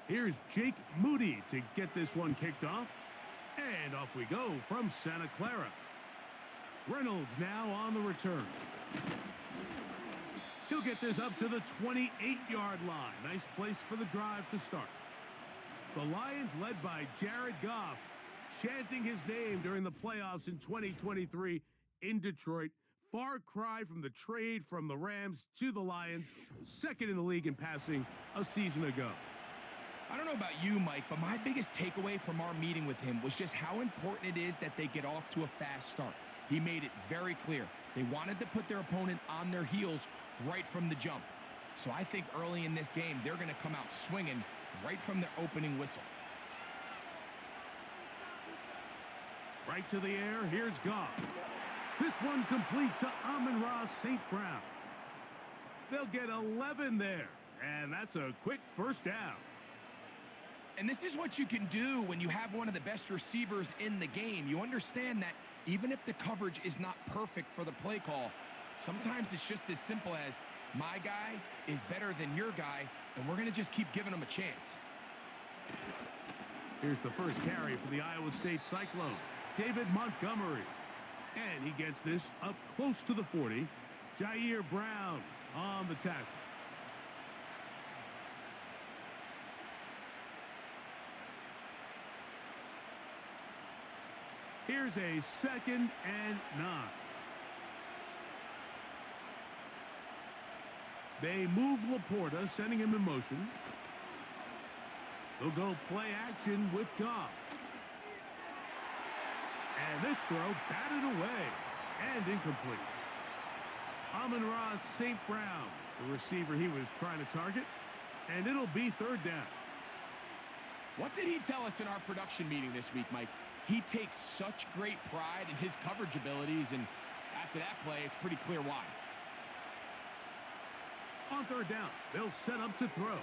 Here's Jake Moody to get this one kicked off. And off we go from Santa Clara. Reynolds now on the return. He'll get this up to the 28-yard line. Nice place for the drive to start. The Lions, led by Jared Goff, chanting his name during the playoffs in 2023 in Detroit. Far cry from the trade from the Rams to the Lions, second in the league in passing a season ago. I don't know about you, Mike, but my biggest takeaway from our meeting with him was just how important it is that they get off to a fast start. He made it very clear. They wanted to put their opponent on their heels right from the jump. So I think early in this game, they're going to come out swinging right from their opening whistle. Right to the air, here's Goff. This one complete to Amon-Ra St. Brown. They'll get 11 there, and that's a quick first down. And this is what you can do when you have one of the best receivers in the game. You understand that even if the coverage is not perfect for the play call, sometimes it's just as simple as, my guy is better than your guy, and we're going to just keep giving him a chance. Here's the first carry for the Iowa State Cyclone, David Montgomery. And he gets this up close to the 40. Jair Brown on the tackle. Here's a 2nd and 9. They move Laporta, sending him in motion. They'll go play action with Goff. And this throw batted away and incomplete. Amon-Ra St. Brown, the receiver he was trying to target, and it'll be 3rd down. What did he tell us in our production meeting this week, Mike? He takes such great pride in his coverage abilities, and after that play, it's pretty clear why. On 3rd down, they'll set up to throw.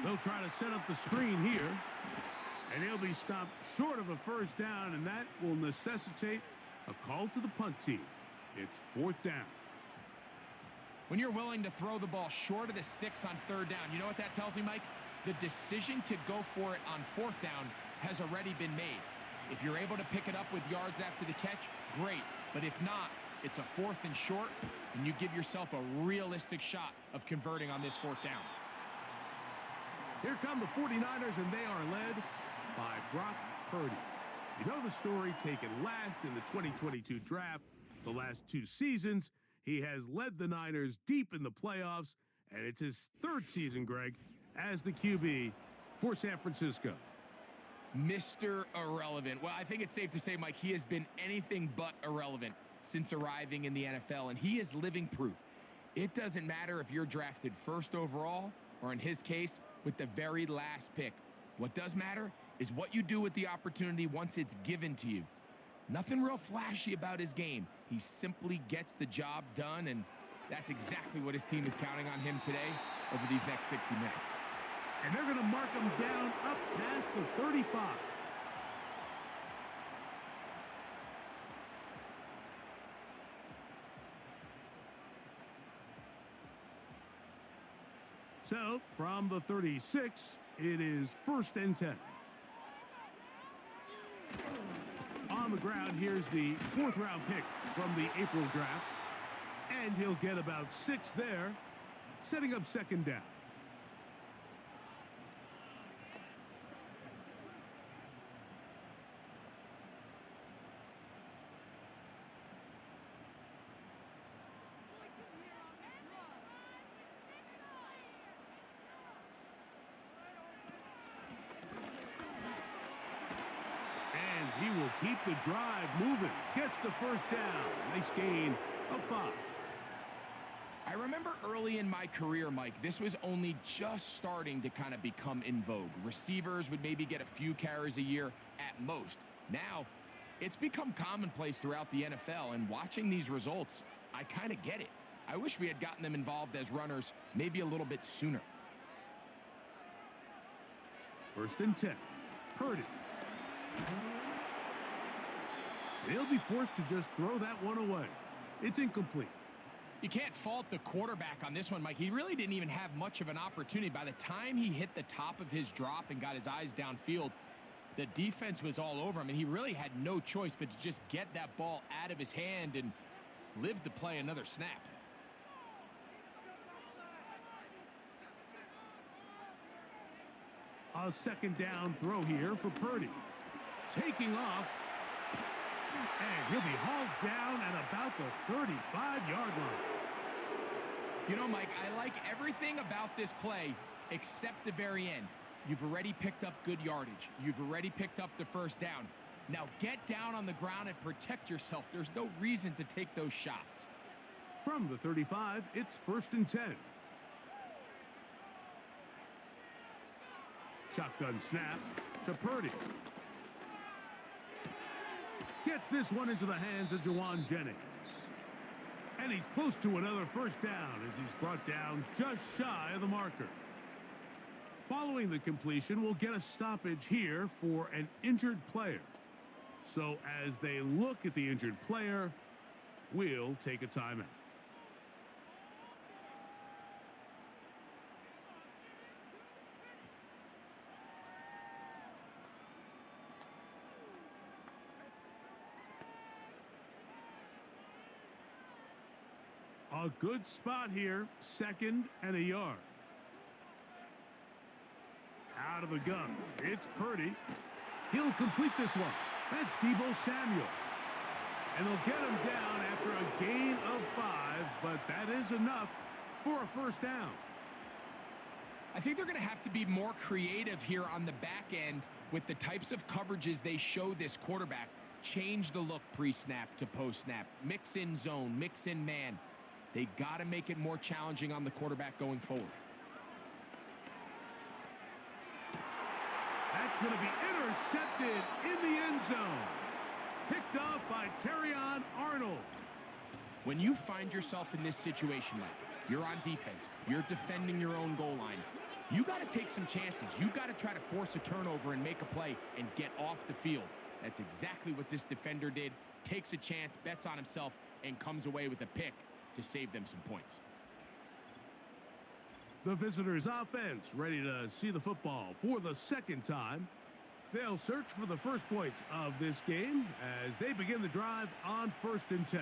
They'll try to set up the screen here, and he'll be stopped short of a first down, and that will necessitate a call to the punt team. It's 4th down. When you're willing to throw the ball short of the sticks on 3rd down, you know what that tells me, Mike? The decision to go for it on 4th down has already been made. If you're able to pick it up with yards after the catch, great. But if not, it's a 4th and short, and you give yourself a realistic shot of converting on this 4th down. Here come the 49ers, and they are led by Brock Purdy. You know the story, taken last in the 2022 draft. The last 2 seasons, he has led the Niners deep in the playoffs, and it's his 3rd season, Greg, as the QB for San Francisco. Mr. Irrelevant. Well, I think it's safe to say, Mike, he has been anything but irrelevant since arriving in the NFL, and he is living proof. It doesn't matter if you're drafted 1st overall, or in his case, with the very last pick. What does matter is what you do with the opportunity once it's given to you. Nothing real flashy about his game. He simply gets the job done, and that's exactly what his team is counting on him today over these next 60 minutes. And they're going to mark him down up past the 35. So, from the 36, it is 1st and 10. On the ground, here's the 4th-round pick from the April draft. And he'll get about 6 there, setting up 2nd down. He will keep the drive moving. Gets the 1st down. Nice gain of 5. I remember early in my career, Mike, this was only just starting to kind of become in vogue. Receivers would maybe get a few carries a year at most. Now, it's become commonplace throughout the NFL, and watching these results, I kind of get it. I wish we had gotten them involved as runners maybe a little bit sooner. 1st and 10. Purdy. He'll be forced to just throw that one away. It's incomplete. You can't fault the quarterback on this one, Mike. He really didn't even have much of an opportunity. By the time he hit the top of his drop and got his eyes downfield, the defense was all over him, and he really had no choice but to just get that ball out of his hand and live to play another snap. A second down throw here for Purdy. Taking off. And he'll be hauled down at about the 35-yard line. You know, Mike, I like everything about this play except the very end. You've already picked up good yardage. You've already picked up the first down. Now get down on the ground and protect yourself. There's no reason to take those shots. From the 35, it's 1st and 10. Shotgun snap to Purdy. Gets this one into the hands of Juwan Jennings. And he's close to another first down as he's brought down just shy of the marker. Following the completion, we'll get a stoppage here for an injured player. So as they look at the injured player, we'll take a timeout. A good spot here, 2nd and a yard. Out of the gun, it's Purdy. He'll complete this one. That's Deebo Samuel. And they'll get him down after a gain of 5, but that is enough for a first down. I think they're going to have to be more creative here on the back end with the types of coverages they show this quarterback. Change the look pre-snap to post-snap. Mix in zone, mix in man. They got to make it more challenging on the quarterback going forward. That's going to be intercepted in the end zone. Picked off by Terrion Arnold. When you find yourself in this situation, Mike, you're on defense, you're defending your own goal line, you got to take some chances. You got to try to force a turnover and make a play and get off the field. That's exactly what this defender did. Takes a chance, bets on himself, and comes away with a pick to save them some points. The visitors' offense ready to see the football for the second time. They'll search for the first points of this game as they begin the drive on 1st and 10.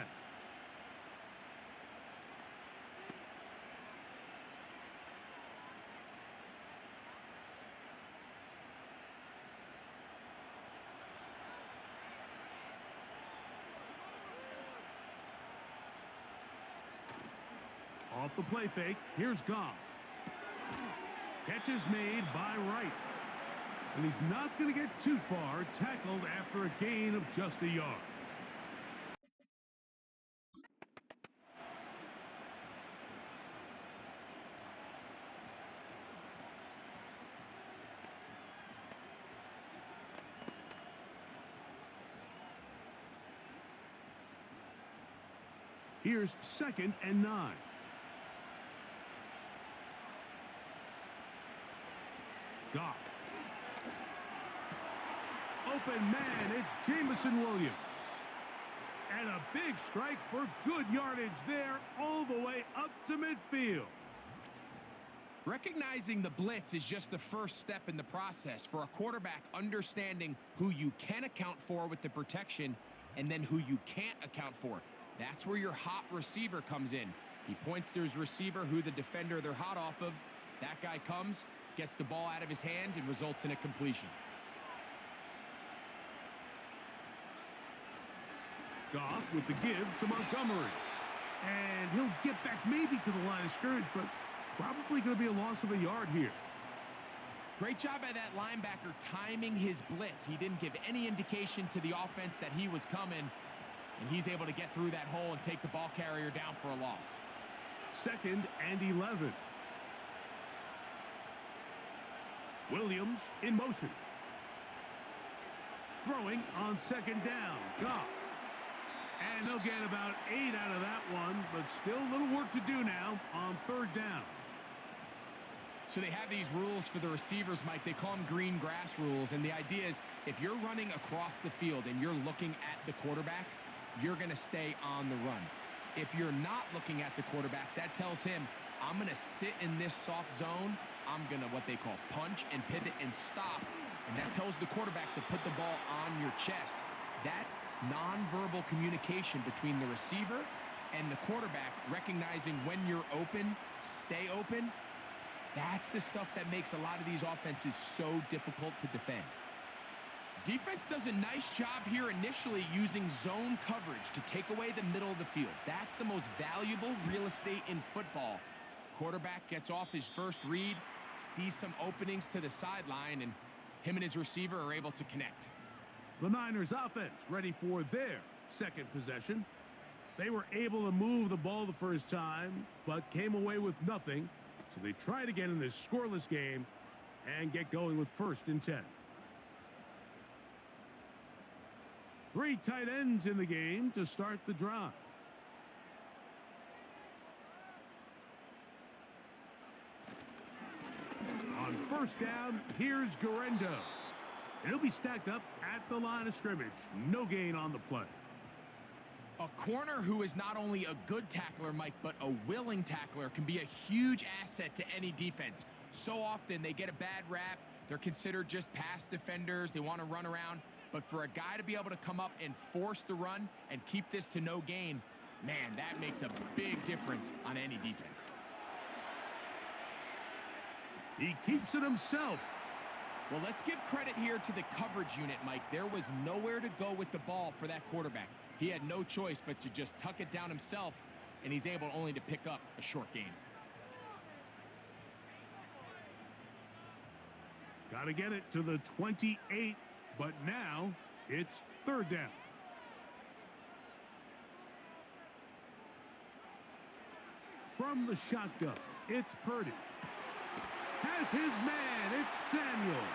Off the play fake, here's Goff. Catch is made by Wright. And he's not going to get too far, tackled after a gain of just a yard. Here's 2nd and 9. Goff. Open man, it's Jamison Williams. And a big strike for good yardage there all the way up to midfield. Recognizing the blitz is just the first step in the process for a quarterback, understanding who you can account for with the protection and then who you can't account for. That's where your hot receiver comes in. He points to his receiver, who the defender they're hot off of. That guy comes, gets the ball out of his hand, and results in a completion. Goff with the give to Montgomery. And he'll get back maybe to the line of scrimmage, but probably going to be a loss of a yard here. Great job by that linebacker timing his blitz. He didn't give any indication to the offense that he was coming, and he's able to get through that hole and take the ball carrier down for a loss. 2nd and 11. Williams in motion. Throwing on 2nd down. Goff. And they'll get about 8 out of that one, but still a little work to do now on 3rd down. So they have these rules for the receivers, Mike. They call them green grass rules, and the idea is if you're running across the field and you're looking at the quarterback, you're going to stay on the run. If you're not looking at the quarterback, that tells him, I'm going to sit in this soft zone. I'm going to what they call punch and pivot and stop. And that tells the quarterback to put the ball on your chest. That nonverbal communication between the receiver and the quarterback, recognizing when you're open, stay open, that's the stuff that makes a lot of these offenses so difficult to defend. Defense does a nice job here initially using zone coverage to take away the middle of the field. That's the most valuable real estate in football. Quarterback gets off his first read, sees some openings to the sideline, and him and his receiver are able to connect. The Niners offense ready for their second possession. They were able to move the ball the first time, but came away with nothing. So they tried again in this scoreless game and get going with 1st and 10. 3 tight ends in the game to start the drive. On 1st down, here's Garendo. And he'll be stacked up at the line of scrimmage. No gain on the play. A corner who is not only a good tackler, Mike, but a willing tackler can be a huge asset to any defense. So often they get a bad rap. They're considered just pass defenders. They want to run around. But for a guy to be able to come up and force the run and keep this to no gain, man, that makes a big difference on any defense. He keeps it himself. Well, let's give credit here to the coverage unit, Mike. There was nowhere to go with the ball for that quarterback. He had no choice but to just tuck it down himself, and he's able only to pick up a short gain. Got to get it to the 28, but now it's 3rd down. From the shotgun, it's Purdy. Has his man, it's Samuel.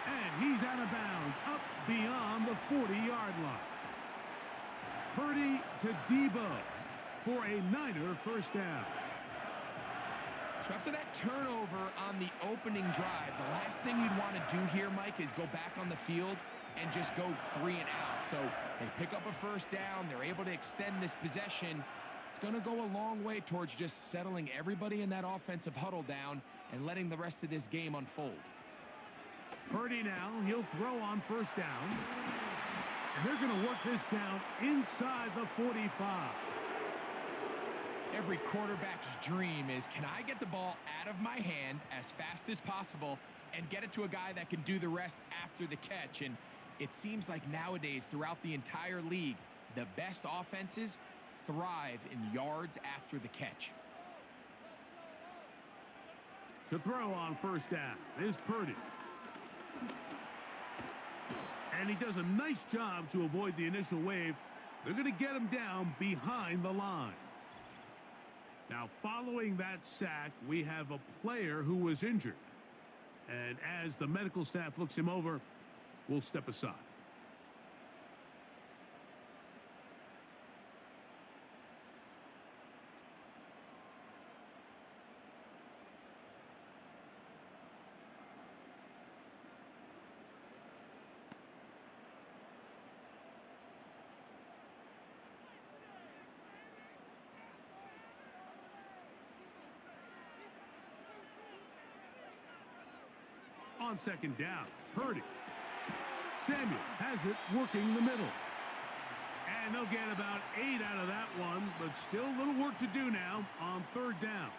And he's out of bounds, up beyond the 40-yard line. Purdy to Debo for a Niner 1st down. So after that turnover on the opening drive, the last thing you'd want to do here, Mike, is go back on the field and just go 3 and out. So they pick up a 1st down. They're able to extend this possession. It's going to go a long way towards just settling everybody in that offensive huddle down and letting the rest of this game unfold. Purdy now, he'll throw on 1st down. And they're going to work this down inside the 45. Every quarterback's dream is, can I get the ball out of my hand as fast as possible and get it to a guy that can do the rest after the catch? And it seems like nowadays, throughout the entire league, the best offenses thrive in yards after the catch. To throw on 1st down is Purdy. And he does a nice job to avoid the initial wave. They're going to get him down behind the line. Now, following that sack, we have a player who was injured. And as the medical staff looks him over, we'll step aside. On 2nd down, Purdy. Samuel has it working the middle. And they'll get about 8 out of that one, but still a little work to do now on 3rd down.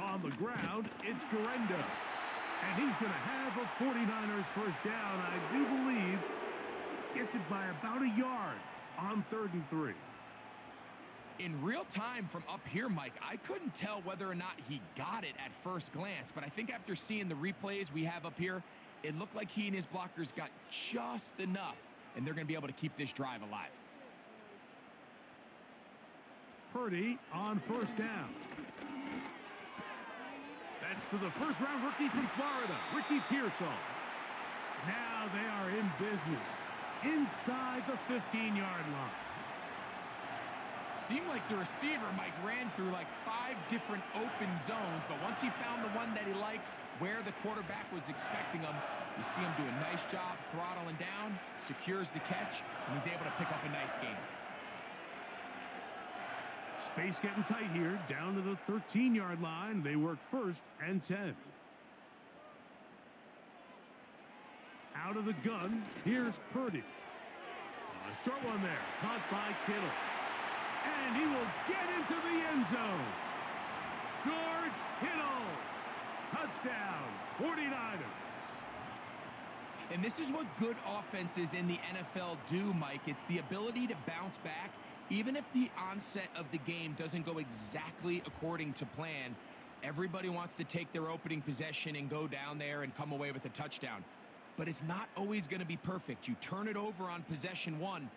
On the ground, it's Garendo. And he's going to have a 49ers 1st down. I do believe gets it by about a yard on 3rd and 3. In real time from up here, Mike, I couldn't tell whether or not he got it at first glance, but I think after seeing the replays we have up here, it looked like he and his blockers got just enough, and they're going to be able to keep this drive alive. Purdy on 1st down. That's to the 1st-round rookie from Florida, Ricky Pearsall. Now they are in business inside the 15-yard line. Seemed like the receiver, Mike, ran through like 5 different open zones, but once he found the one that he liked, where the quarterback was expecting him, you see him do a nice job throttling down, secures the catch, and he's able to pick up a nice gain. Space getting tight here, down to the 13-yard line. They work 1st and 10. Out of the gun, here's Purdy. A short one there, caught by Kittle. And he will get into the end zone. George Kittle. Touchdown, 49ers. And this is what good offenses in the NFL do, Mike. It's the ability to bounce back, even if the onset of the game doesn't go exactly according to plan. Everybody wants to take their opening possession and go down there and come away with a touchdown. But it's not always going to be perfect. You turn it over on possession 1.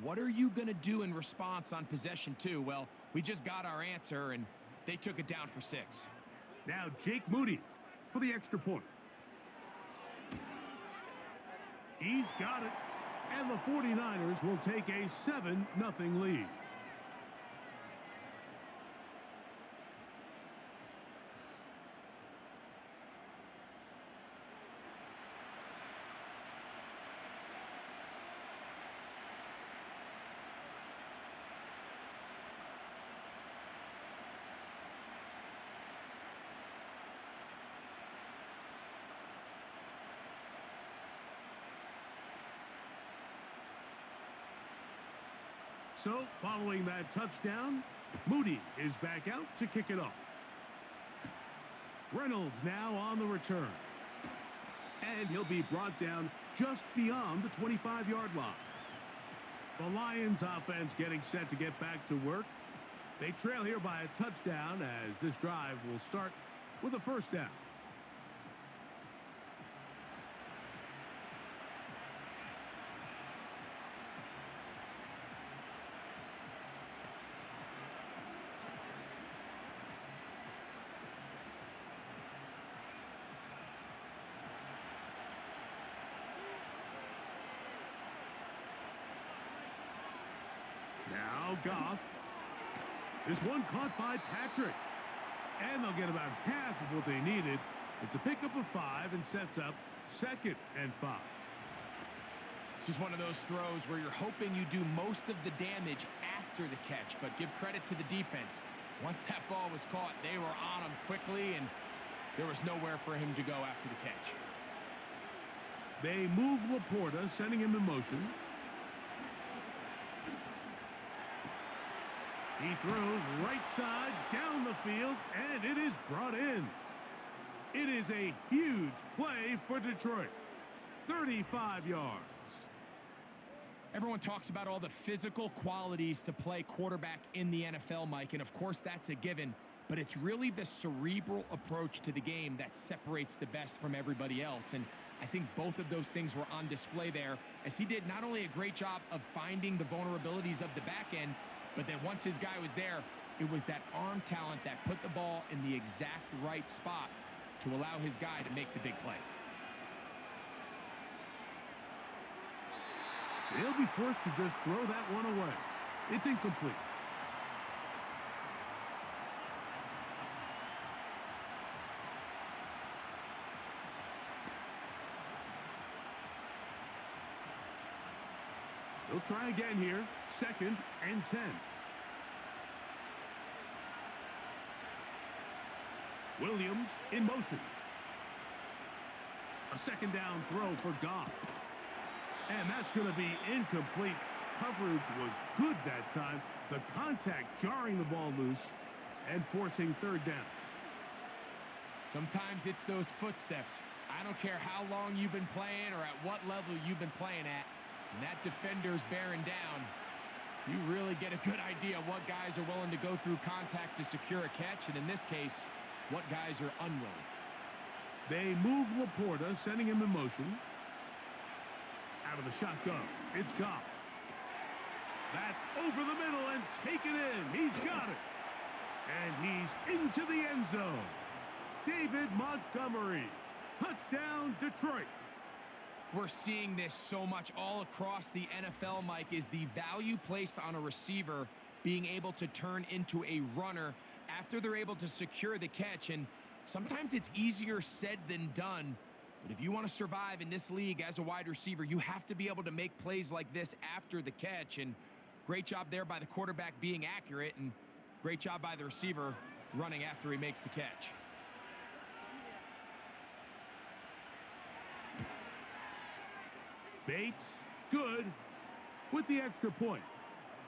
What are you going to do in response on possession 2? Well, we just got our answer, and they took it down for 6. Now Jake Moody for the extra point. He's got it. And the 49ers will take a 7-0 lead. So, following that touchdown, Moody is back out to kick it off. Reynolds now on the return. And he'll be brought down just beyond the 25-yard line. The Lions offense getting set to get back to work. They trail here by a touchdown as this drive will start with a 1st down. Now Goff. This one caught by Patrick. And they'll get about half of what they needed. It's a pickup of 5 and sets up 2nd and 5. This is one of those throws where you're hoping you do most of the damage after the catch, but give credit to the defense. Once that ball was caught, they were on him quickly, and there was nowhere for him to go after the catch. They move Laporta, sending him in motion. He throws right side down the field, and it is brought in. It is a huge play for Detroit. 35 yards. Everyone talks about all the physical qualities to play quarterback in the NFL, Mike, and of course that's a given, but it's really the cerebral approach to the game that separates the best from everybody else, and I think both of those things were on display there, as he did not only a great job of finding the vulnerabilities of the back end, but then once his guy was there, it was that arm talent that put the ball in the exact right spot to allow his guy to make the big play. They'll be forced to just throw that one away. It's incomplete. They'll try again here. 2nd and 10. Williams in motion. A 2nd down throw for Goff. And that's going to be incomplete. Coverage was good that time. The contact jarring the ball loose and forcing 3rd down. Sometimes it's those footsteps. I don't care how long you've been playing or at what level you've been playing at. When that defender's bearing down, you really get a good idea what guys are willing to go through contact to secure a catch, and in this case, what guys are unwilling. They move Laporta, sending him in motion. Out of the shotgun, it's Goff. That's over the middle and taken in. He's got it. And he's into the end zone. David Montgomery. Touchdown, Detroit. We're seeing this so much all across the NFL, Mike, is the value placed on a receiver being able to turn into a runner after they're able to secure the catch. And sometimes it's easier said than done. But if you want to survive in this league as a wide receiver, you have to be able to make plays like this after the catch. And great job there by the quarterback being accurate, and great job by the receiver running after he makes the catch. Bates, good, with the extra point.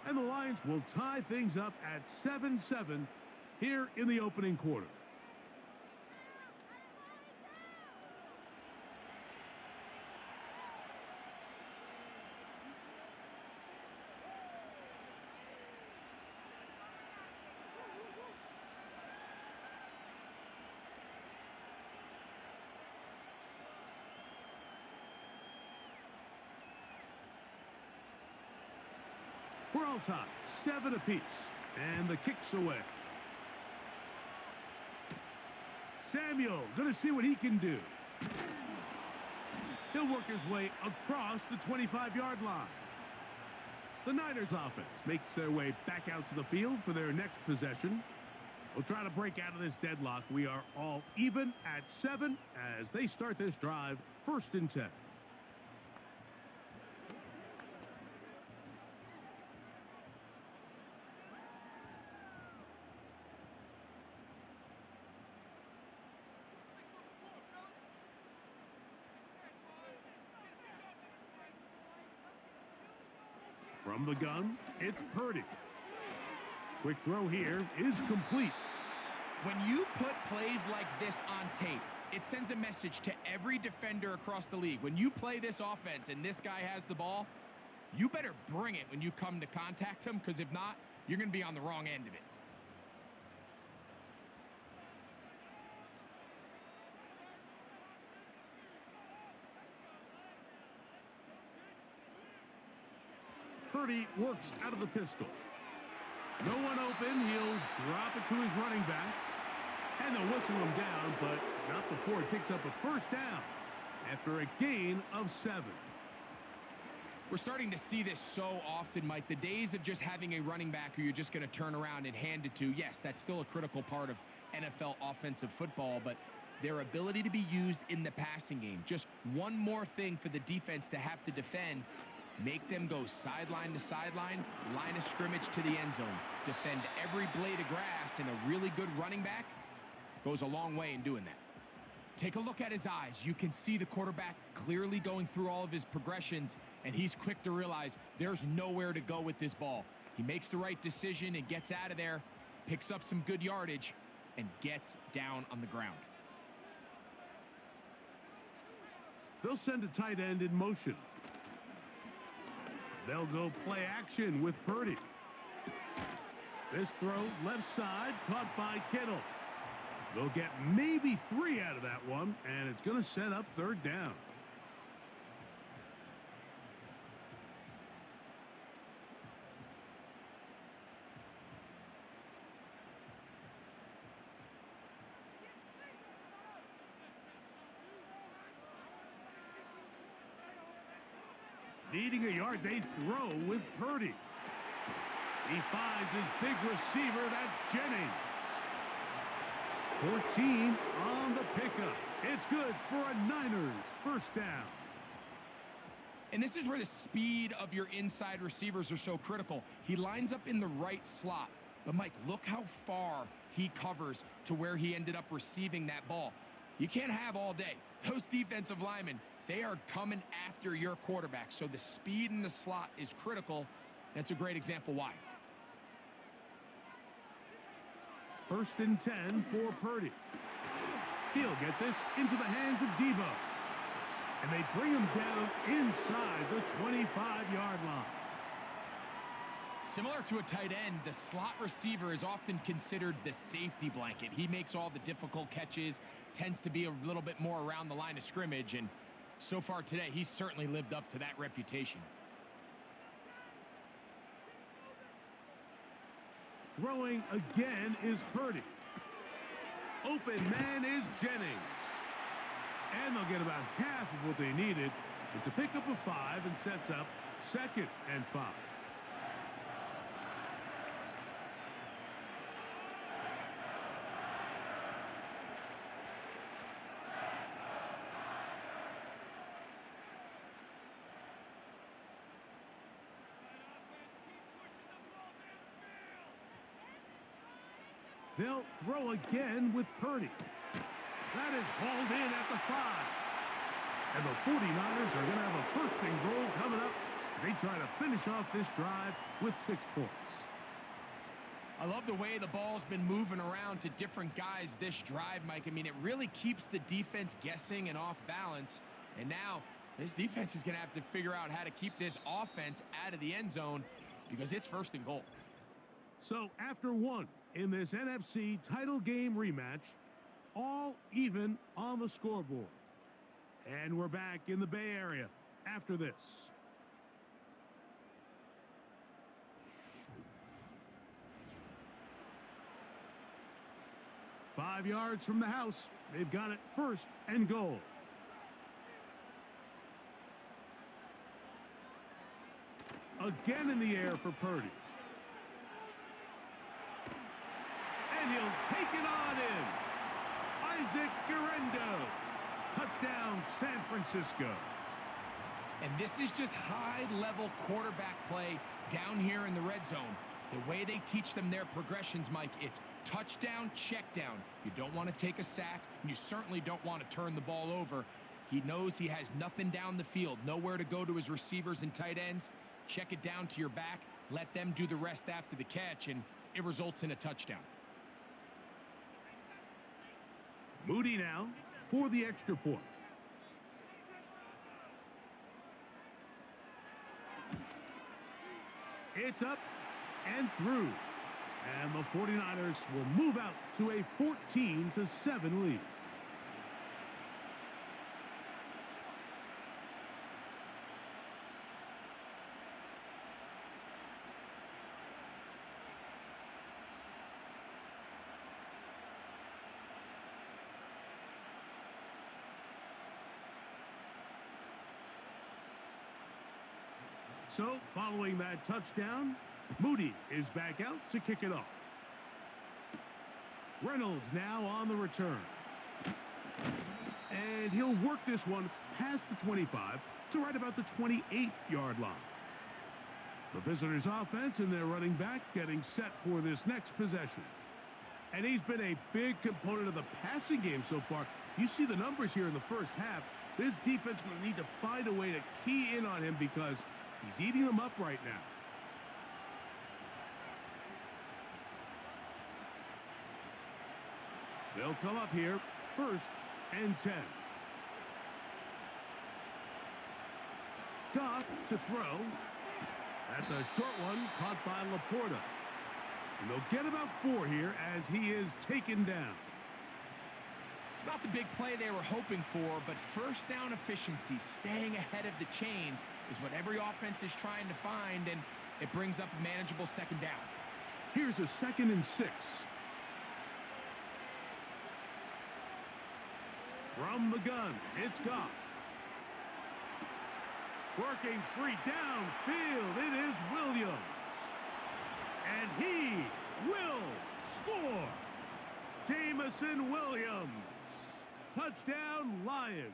And the Lions will tie things up at 7-7 here in the opening quarter. We're all tied, 7 apiece, and the kick's away. Samuel gonna see what he can do. He'll work his way across the 25-yard line. The Niners offense makes their way back out to the field for their next possession. We'll try to break out of this deadlock. We are all even at 7 as they start this drive, 1st and 10. From the gun, it's Purdy. Quick throw here is complete. When you put plays like this on tape, it sends a message to every defender across the league. When you play this offense and this guy has the ball, you better bring it when you come to contact him, because if not, you're going to be on the wrong end of it. Purdy works out of the pistol. No one open. He'll drop it to his running back. And they'll whistle him down, but not before he picks up a 1st down after a gain of 7. We're starting to see this so often, Mike. The days of just having a running back who you're just going to turn around and hand it to, yes, that's still a critical part of NFL offensive football, but their ability to be used in the passing game, just one more thing for the defense to have to defend. Make them go sideline to sideline, line of scrimmage to the end zone. Defend every blade of grass, and a really good running back goes a long way in doing that. Take a look at his eyes. You can see the quarterback clearly going through all of his progressions, and he's quick to realize there's nowhere to go with this ball. He makes the right decision and gets out of there, picks up some good yardage, and gets down on the ground. They'll send a tight end in motion. They'll go play action with Purdy. This throw left side caught by Kittle. They'll get maybe 3 out of that one, and it's going to set up 3rd down. Needing a yard, they throw with Purdy. He finds his big receiver, that's Jennings. 14 on the pickup. It's good for a Niners 1st down. And this is where the speed of your inside receivers are so critical. He lines up in the right slot. But, Mike, look how far he covers to where he ended up receiving that ball. You can't have all day. Those defensive linemen, they are coming after your quarterback. So the speed in the slot is critical. That's a great example why. 1st and 10 for Purdy. He'll get this into the hands of Debo. And they bring him down inside the 25-yard line. Similar to a tight end, the slot receiver is often considered the safety blanket. He makes all the difficult catches, tends to be a little bit more around the line of scrimmage, and so far today, he's certainly lived up to that reputation. Throwing again is Purdy. Open man is Jennings. And they'll get about half of what they needed. It's a pickup of 5 and sets up 2nd and 5. They'll throw again with Purdy. That is hauled in at the 5. And the 49ers are going to have a first and goal coming up. They try to finish off this drive with 6 points. I love the way the ball's been moving around to different guys this drive, Mike. I mean, it really keeps the defense guessing and off balance. And now this defense is going to have to figure out how to keep this offense out of the end zone because it's first and goal. So after one in this NFC title game rematch, all even on the scoreboard. And we're back in the Bay Area after this. Five yards from the house. They've got it first and goal. Again in the air for Purdy. And he'll take it on in. Isaac Guerrero. Touchdown, San Francisco. And this is just high-level quarterback play down here in the red zone. The way they teach them their progressions, Mike, it's touchdown, check down. You don't want to take a sack, and you certainly don't want to turn the ball over. He knows he has nothing down the field, nowhere to go to his receivers and tight ends. Check it down to your back, let them do the rest after the catch, and it results in a touchdown. Moody now for the extra point. It's up and through. And the 49ers will move out to a 14-7 lead. So, following that touchdown, Moody is back out to kick it off. Reynolds now on the return. And he'll work this one past the 25 to right about the 28-yard line. The visitors' offense and their running back getting set for this next possession. And he's been a big component of the passing game so far. You see the numbers here in the first half. This defense will need to find a way to key in on him because he's eating them up right now. They'll come up here, first and 10. Goff to throw. That's a short one caught by Laporta. And they'll get about 4 here as he is taken down. It's not the big play they were hoping for, but first down efficiency, staying ahead of the chains, is what every offense is trying to find, and it brings up a manageable second down. Here's a 2nd and 6. From the gun, it's Goff. Working free downfield, it is Williams. And he will score. Jamison Williams. Touchdown, Lions.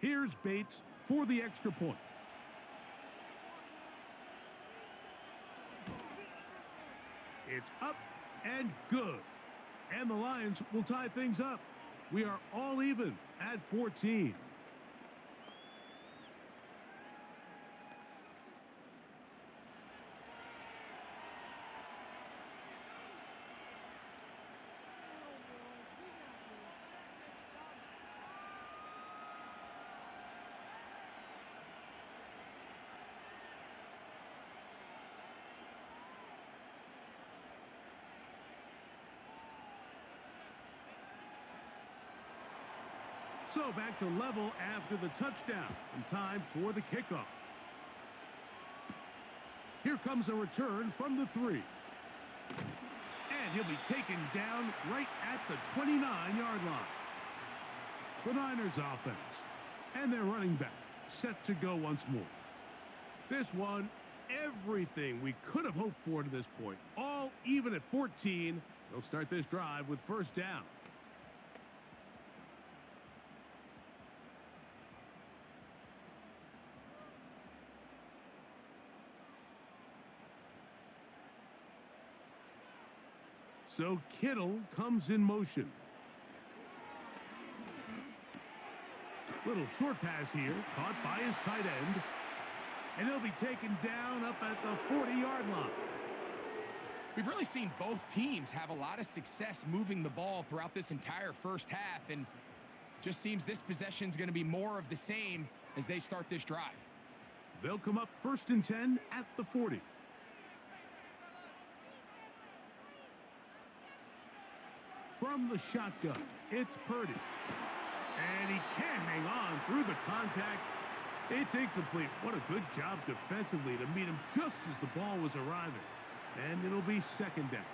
Here's Bates for the extra point. It's up and good. And the Lions will tie things up. We are all even at 14. So back to level after the touchdown, and time for the kickoff. Here comes a return from the 3. And he'll be taken down right at the 29-yard line. The Niners offense and their running back set to go once more. This one, everything we could have hoped for to this point. All even at 14. They'll start this drive with first down. So Kittle comes in motion. Little short pass here, caught by his tight end. And he'll be taken down up at the 40-yard line. We've really seen both teams have a lot of success moving the ball throughout this entire first half, and just seems this possession is going to be more of the same as they start this drive. They'll come up first and 10 at the 40. From the shotgun, it's Purdy. And he can't hang on through the contact. It's incomplete. What a good job defensively to meet him just as the ball was arriving. And it'll be second down.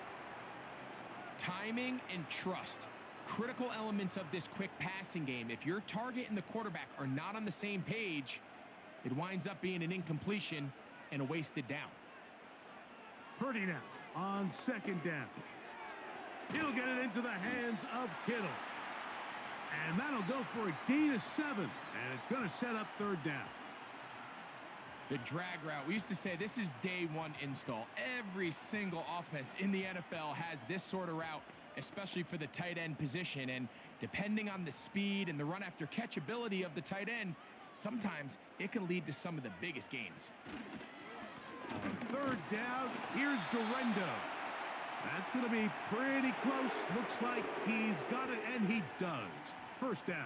Timing and trust, critical elements of this quick passing game. If your target and the quarterback are not on the same page, it winds up being an incompletion and a wasted down. Purdy now on second down. He'll get it into the hands of Kittle. And that'll go for a gain of 7. And it's going to set up third down. The drag route. We used to say this is day one install. Every single offense in the NFL has this sort of route, especially for the tight end position. And depending on the speed and the run after catch ability of the tight end, sometimes it can lead to some of the biggest gains. Third down, here's Guerrero. That's going to be pretty close. Looks like he's got it, and he does. First down.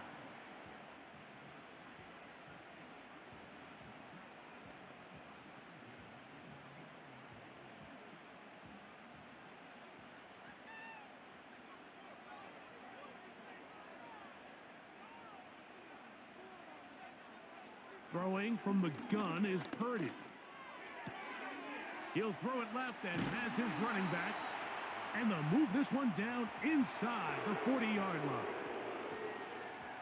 Throwing from the gun is Purdy. He'll throw it left and has his running back. And they'll move this one down inside the 40-yard line.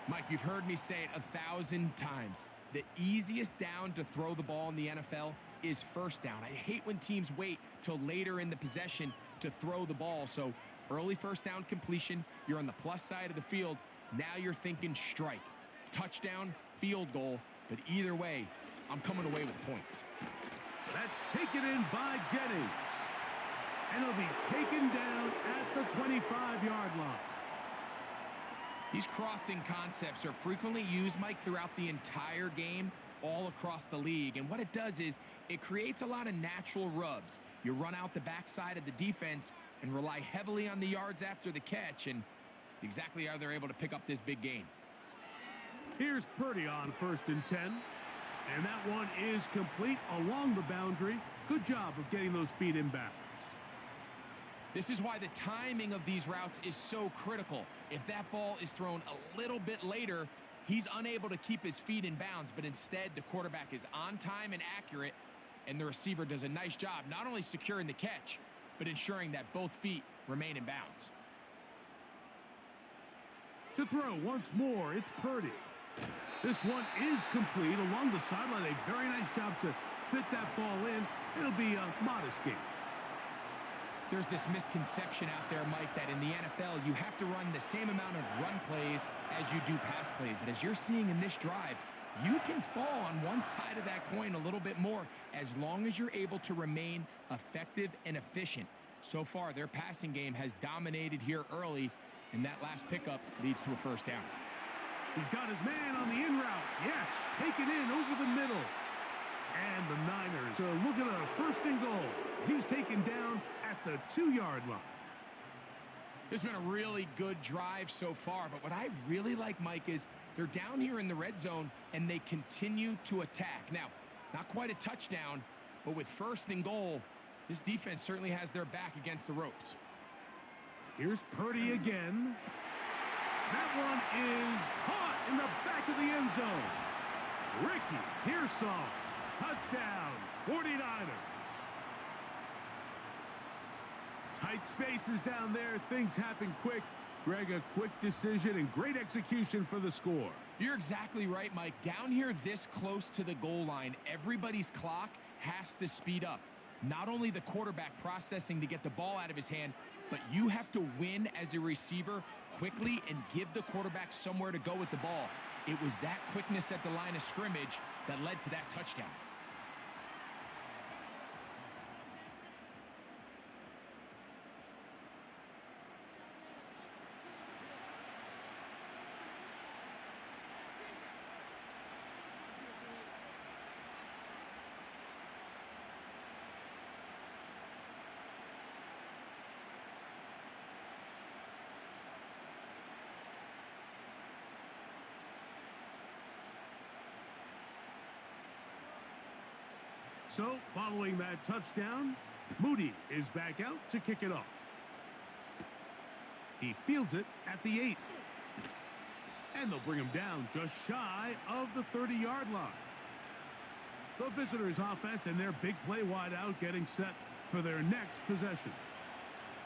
Mike, you've heard me say it 1,000 times. The easiest down to throw the ball in the NFL is first down. I hate when teams wait till later in the possession to throw the ball. So early first down completion, you're on the plus side of the field. Now you're thinking strike, touchdown, field goal. But either way, I'm coming away with points. That's taken in by Jennings. And it'll be taken down at the 25-yard line. These crossing concepts are frequently used, Mike, throughout the entire game, all across the league. And what it does is it creates a lot of natural rubs. You run out the backside of the defense and rely heavily on the yards after the catch, and it's exactly how they're able to pick up this big gain. Here's Purdy on first and 10. And that one is complete along the boundary. Good job of getting those feet in bounds. This is why the timing of these routes is so critical. If that ball is thrown a little bit later, he's unable to keep his feet in bounds, but instead the quarterback is on time and accurate, and the receiver does a nice job not only securing the catch, but ensuring that both feet remain in bounds. To throw once more, it's Purdy. This one is complete along the sideline. A very nice job to fit that ball in. It'll be a modest gain. There's this misconception out there, Mike, that in the NFL, you have to run the same amount of run plays as you do pass plays. And as you're seeing in this drive, you can fall on one side of that coin a little bit more as long as you're able to remain effective and efficient. So far, their passing game has dominated here early, and that last pickup leads to a first down. He's got his man on the in route. Yes, taken in over the middle. And the Niners are looking at a first and goal. He's taken down at the 2-yard line. This has been a really good drive so far, but what I really like, Mike, is they're down here in the red zone, and they continue to attack. Now, not quite a touchdown, but with first and goal, this defense certainly has their back against the ropes. Here's Purdy again. That one is caught in the back of the end zone. Ricky Pearsall, touchdown, 49ers. Tight spaces down there. Things happen quick. Greg, a quick decision and great execution for the score. You're exactly right, Mike. Down here this close to the goal line, everybody's clock has to speed up. Not only the quarterback processing to get the ball out of his hand, but you have to win as a receiver quickly and give the quarterback somewhere to go with the ball. It was that quickness at the line of scrimmage that led to that touchdown. So, following that touchdown, Moody is back out to kick it off. He fields it at the 8. And they'll bring him down just shy of the 30-yard line. The visitors' offense and their big play wideout getting set for their next possession.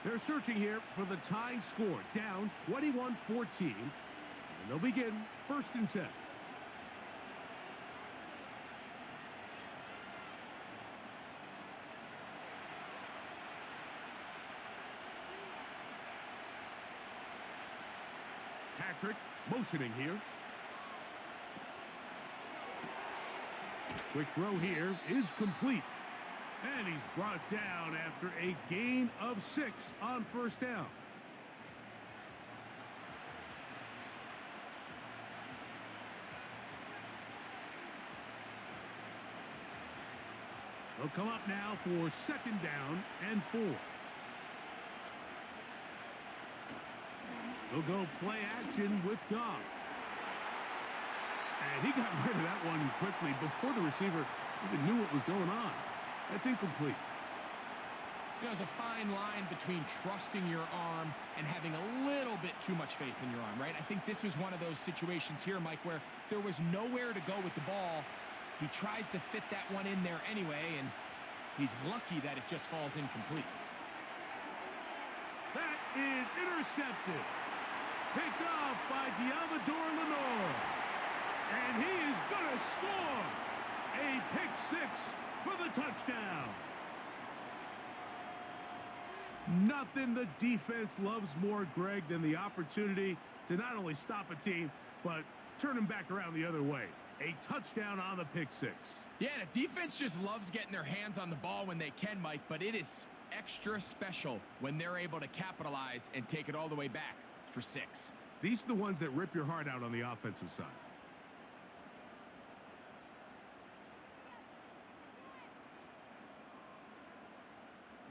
They're searching here for the tying score, down 21-14. And they'll begin 1st and 10. Patrick motioning here. Quick throw here is complete. And he's brought down after a gain of 6 on 1st down. They'll come up now for 2nd down and 4. They'll go play action with Goff. And he got rid of that one quickly before the receiver even knew what was going on. That's incomplete. There's a fine line between trusting your arm and having a little bit too much faith in your arm, right? I think this was one of those situations here, Mike, where there was nowhere to go with the ball. He tries to fit that one in there anyway, and he's lucky that it just falls incomplete. That is intercepted. Picked off by Diamador Lenore. And he is going to score a pick 6 for the touchdown. Nothing the defense loves more, Greg, than the opportunity to not only stop a team, but turn them back around the other way. A touchdown on the pick 6. Yeah, the defense just loves getting their hands on the ball when they can, Mike, but it is extra special when they're able to capitalize and take it all the way back for 6. These are the ones that rip your heart out on the offensive side.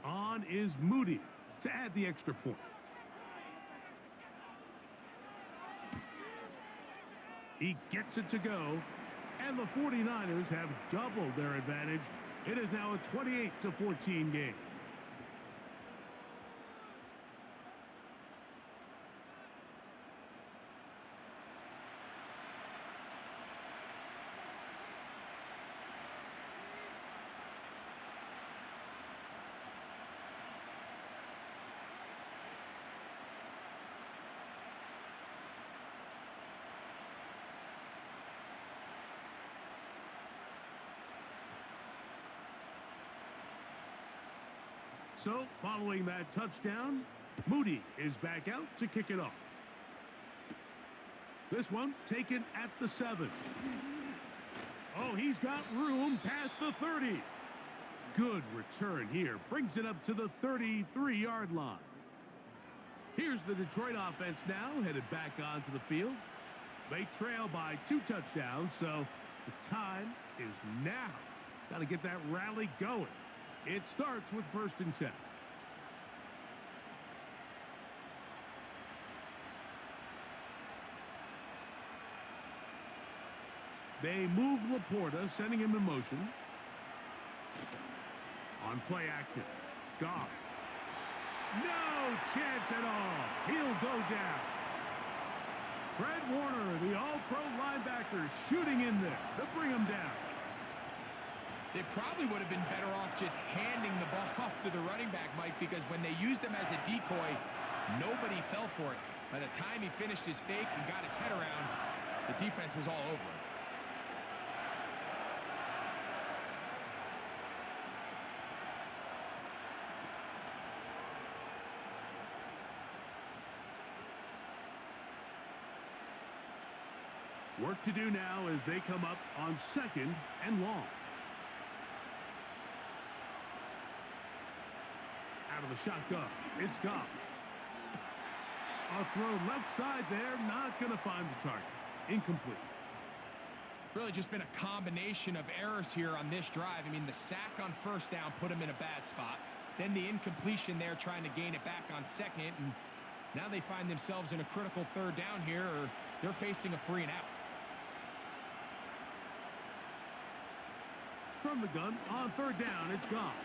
On is Moody to add the extra point. He gets it to go, and the 49ers have doubled their advantage. It is now a 28-14 game. So, following that touchdown, Moody is back out to kick it off. This one taken at the 7. Oh, he's got room past the 30. Good return here. Brings it up to the 33-yard line. Here's the Detroit offense now, headed back onto the field. They trail by 2 touchdowns, so the time is now. Got to get that rally going. It starts with 1st and 10. They move Laporta, sending him in motion. On play action, Goff. No chance at all. He'll go down. Fred Warner, the all-pro linebacker, shooting in there to bring him down. They probably would have been better off just handing the ball off to the running back, Mike, because when they used him as a decoy, nobody fell for it. By the time he finished his fake and got his head around, The defense was all over him. Work to do now as they come up on 2nd and long. Out of the shotgun, it's Goff. A throw left side there, not going to find the target. Incomplete. Really just been a combination of errors here on this drive. I mean, the sack on 1st down put him in a bad spot. Then the incompletion there trying to gain it back on 2nd. And now they find themselves in a critical 3rd down here, or they're facing a 3 and out. From the gun on 3rd down, it's Goff.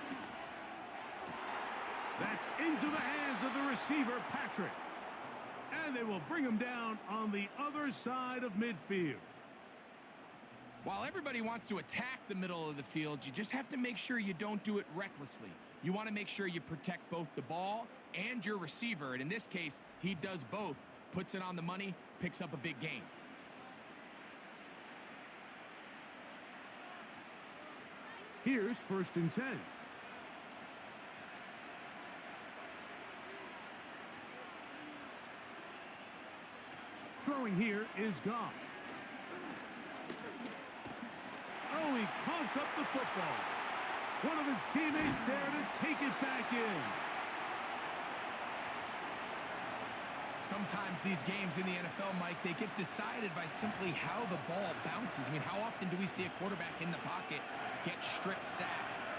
That's into the hands of the receiver, Patrick. And they will bring him down on the other side of midfield. While everybody wants to attack the middle of the field, you just have to make sure you don't do it recklessly. You want to make sure you protect both the ball and your receiver. And in this case, he does both. Puts it on the money, picks up a big gain. Here's 1st and 10. Throwing here is Goff. Oh, he coughs up the football. One of his teammates there to take it back in. Sometimes these games in the NFL, Mike, they get decided by simply how the ball bounces. I mean, how often do we see a quarterback in the pocket get strip sacked,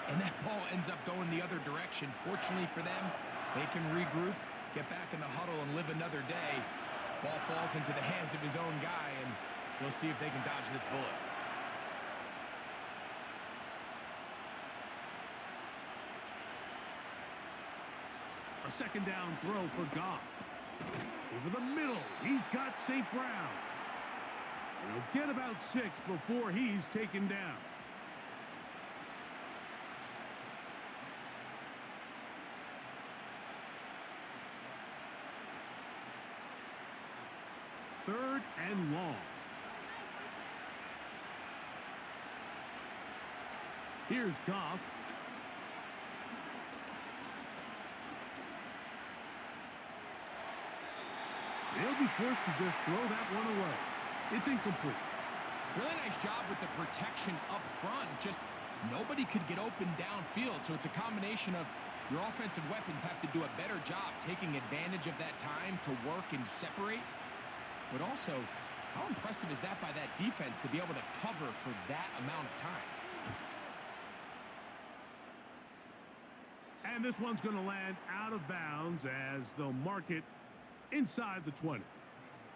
and that ball ends up going the other direction? Fortunately for them, they can regroup, get back in the huddle, and live another day. Ball falls into the hands of his own guy, and they'll see if they can dodge this bullet. A 2nd down throw for Goff. Over the middle, he's got St. Brown. And he'll get about 6 before he's taken down. Third and long. Here's Goff. They'll be forced to just throw that one away. It's incomplete. Really nice job with the protection up front. Just nobody could get open downfield. So it's a combination of your offensive weapons have to do a better job taking advantage of that time to work and separate. But also, how impressive is that by that defense to be able to cover for that amount of time? And this one's going to land out of bounds as they'll mark it inside the 20.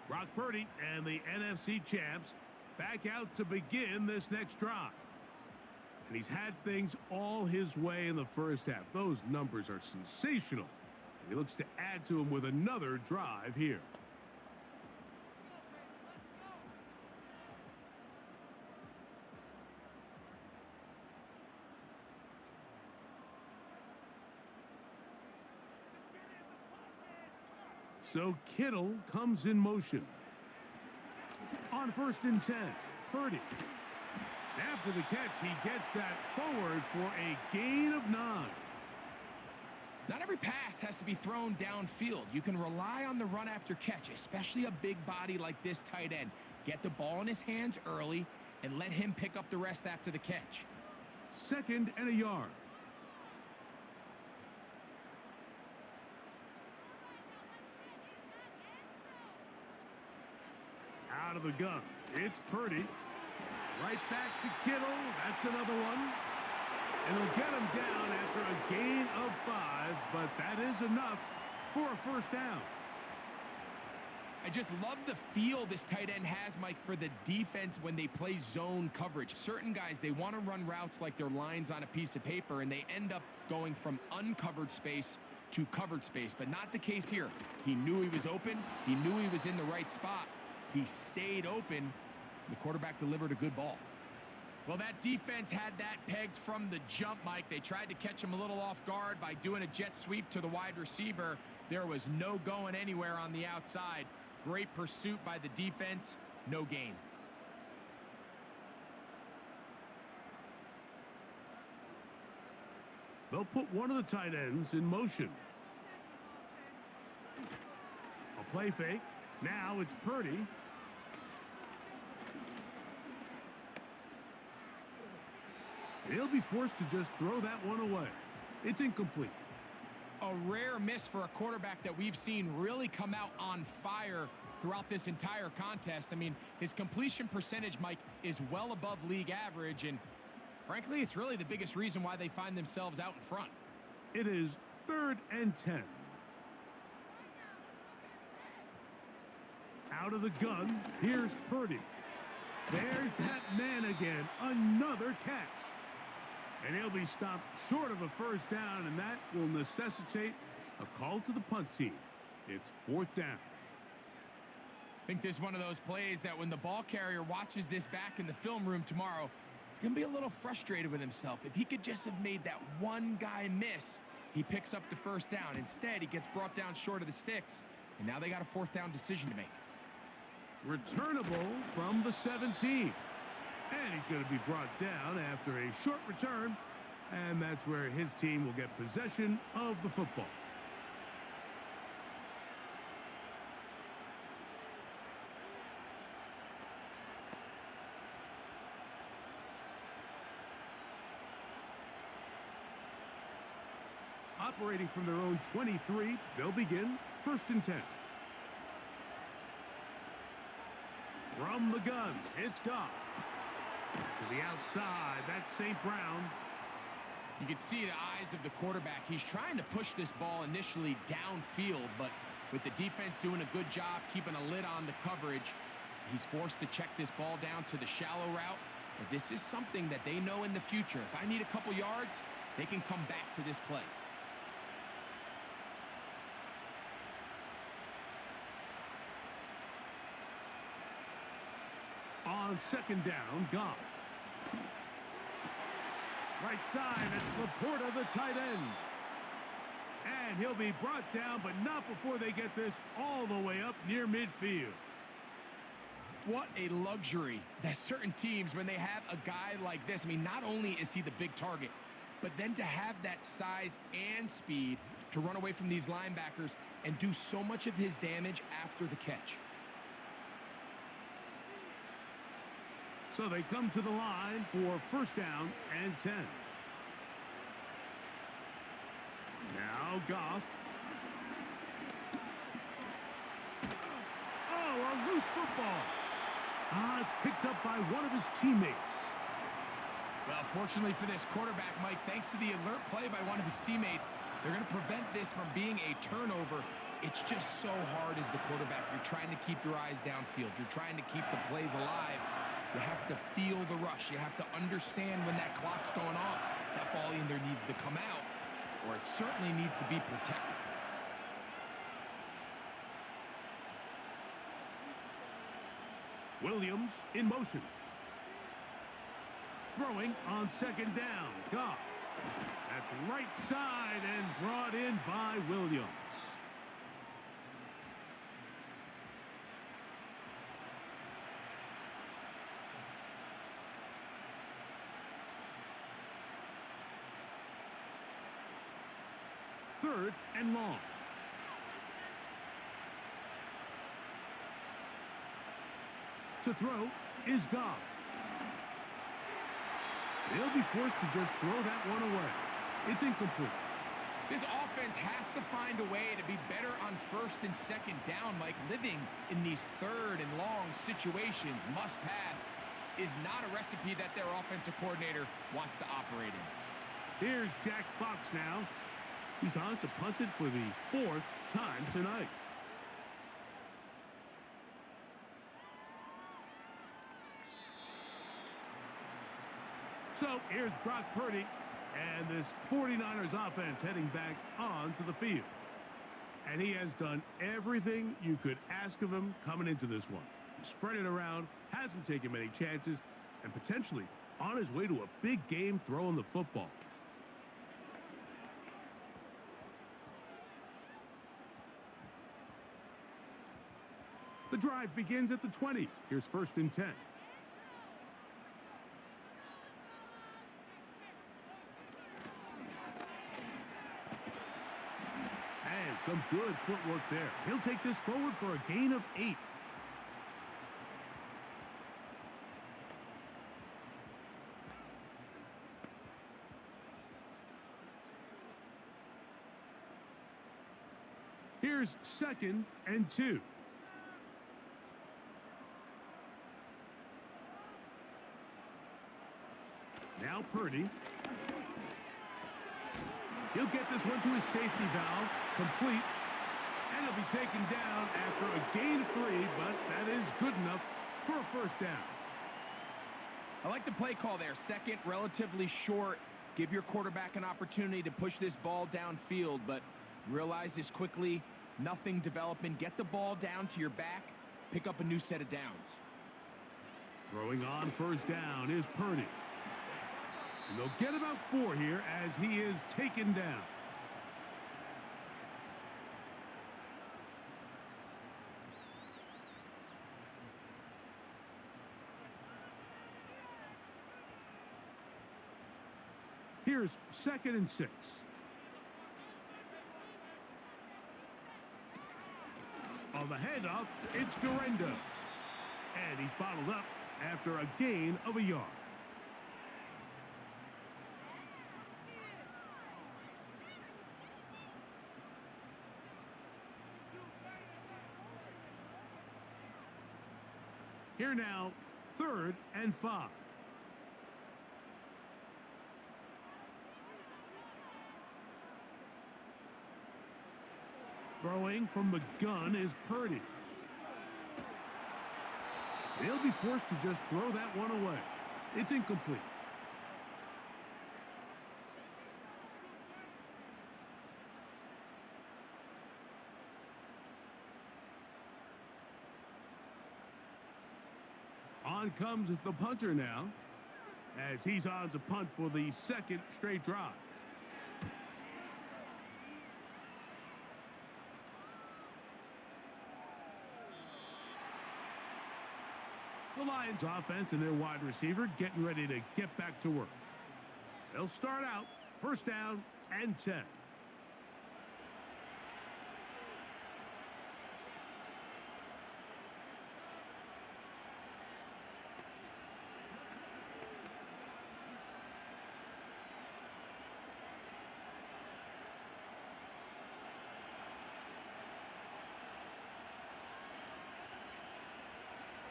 Brock Purdy and the NFC champs back out to begin this next drive. And he's had things all his way in the 1st half. Those numbers are sensational. And he looks to add to them with another drive here. So Kittle comes in motion. On 1st and 10, Purdy. After the catch, he gets that forward for a gain of 9. Not every pass has to be thrown downfield. You can rely on the run after catch, especially a big body like this tight end. Get the ball in his hands early and let him pick up the rest after the catch. 2nd and a yard. Out of the gun, it's Purdy. Right back to Kittle. That's another one. And he'll get him down after a gain of 5, but that is enough for a 1st down. I just love the feel this tight end has, Mike, for the defense when they play zone coverage. Certain guys, they want to run routes like they're lines on a piece of paper, and they end up going from uncovered space to covered space, but not the case here. He knew he was open. He knew he was in the right spot. He stayed open. The quarterback delivered a good ball. Well, that defense had that pegged from the jump, Mike. They tried to catch him a little off guard by doing a jet sweep to the wide receiver. There was no going anywhere on the outside. Great pursuit by the defense. no gain. They'll put one of the tight ends in motion. A play fake. Now it's Purdy. He'll be forced to just throw that one away. It's incomplete. A rare miss for a quarterback that we've seen really come out on fire throughout this entire contest. I mean, his completion percentage, Mike, is well above league average, and frankly, it's really the biggest reason why they find themselves out in front. It is 3rd and 10. Out of the gun, here's Purdy. There's that man again, another catch. And he'll be stopped short of a first down, and that will necessitate a call to the punt team. It's 4th down. I think this is one of those plays that when the ball carrier watches this back in the film room tomorrow, he's going to be a little frustrated with himself. If he could just have made that one guy miss, he picks up the first down. Instead, he gets brought down short of the sticks, and now they got a 4th down decision to make. Returnable from the 17. And he's going to be brought down after a short return, and that's where his team will get possession of the football. Operating from their own 23, they'll begin 1st and 10. From the gun, it's Goff. To the outside, that's St. Brown. You can see the eyes of the quarterback. He's trying to push this ball initially downfield, but with the defense doing a good job keeping a lid on the coverage, he's forced to check this ball down to the shallow route. But this is something that they know in the future. If I need a couple yards, they can come back to this play. On 2nd down, Goff. Right side, that's Laporta, the tight end. And he'll be brought down, but not before they get this all the way up near midfield. What a luxury that certain teams, when they have a guy like this, I mean, not only is he the big target, but then to have that size and speed to run away from these linebackers and do so much of his damage after the catch. So they come to the line for 1st down and 10. Now Goff. Oh, a loose football. It's picked up by one of his teammates. Well, fortunately for this quarterback, Mike, thanks to the alert play by one of his teammates, they're going to prevent this from being a turnover. It's just so hard as the quarterback. You're trying to keep your eyes downfield. You're trying to keep the plays alive. You have to feel the rush. You have to understand when that clock's going off. That ball either needs to come out or it certainly needs to be protected. Williams in motion. Throwing on 2nd down. Goff. That's right side and brought in by Williams. Third and long. To throw is Goff. He'll be forced to just throw that one away. It's incomplete. This offense has to find a way to be better on 1st and 2nd down, Mike. Living in these 3rd and long situations, must pass, is not a recipe that their offensive coordinator wants to operate in. Here's Jack Fox now. He's on to punt it for the 4th time tonight. So here's Brock Purdy and this 49ers offense heading back onto the field. And he has done everything you could ask of him coming into this one. He spread it around, hasn't taken many chances, and potentially on his way to a big game throwing the football. The drive begins at the 20. Here's 1st and 10. And some good footwork there. He'll take this forward for a gain of 8. Here's 2nd and 2. Now Purdy. He'll get this one to his safety valve. Complete. And he'll be taken down after a gain of 3, but that is good enough for a 1st down. I like the play call there. 2nd, relatively short. Give your quarterback an opportunity to push this ball downfield, but realize this quickly. Nothing development. Get the ball down to your back. Pick up a new set of downs. Throwing on 1st down is Purdy. And they'll get about 4 here as he is taken down. Here's 2nd and 6. On the handoff, it's Garenda. And he's bottled up after a gain of a yard. Here now, 3rd and 5. Throwing from the gun is Purdy. They'll be forced to just throw that one away. It's incomplete. On comes the punter now, as he's on to punt for the 2nd straight drive. The Lions offense and their wide receiver getting ready to get back to work. They'll start out 1st down and 10.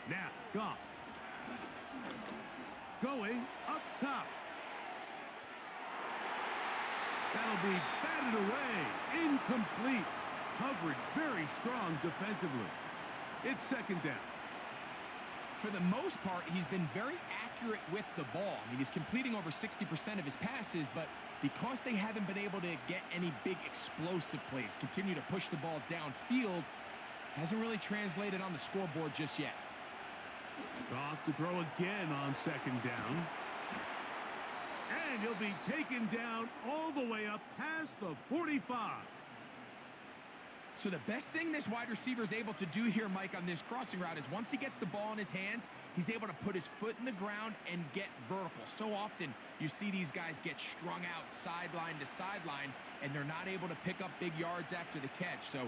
Now, Goff. Going up top. That'll be batted away. Incomplete. Coverage very strong defensively. It's 2nd down. For the most part, he's been very accurate with the ball. I mean, he's completing over 60% of his passes, but because they haven't been able to get any big explosive plays, continue to push the ball downfield, hasn't really translated on the scoreboard just yet. Goff to throw again on 2nd down. And he'll be taken down all the way up past the 45. So the best thing this wide receiver is able to do here, Mike, on this crossing route is once he gets the ball in his hands, he's able to put his foot in the ground and get vertical. So often you see these guys get strung out sideline to sideline, and they're not able to pick up big yards after the catch. So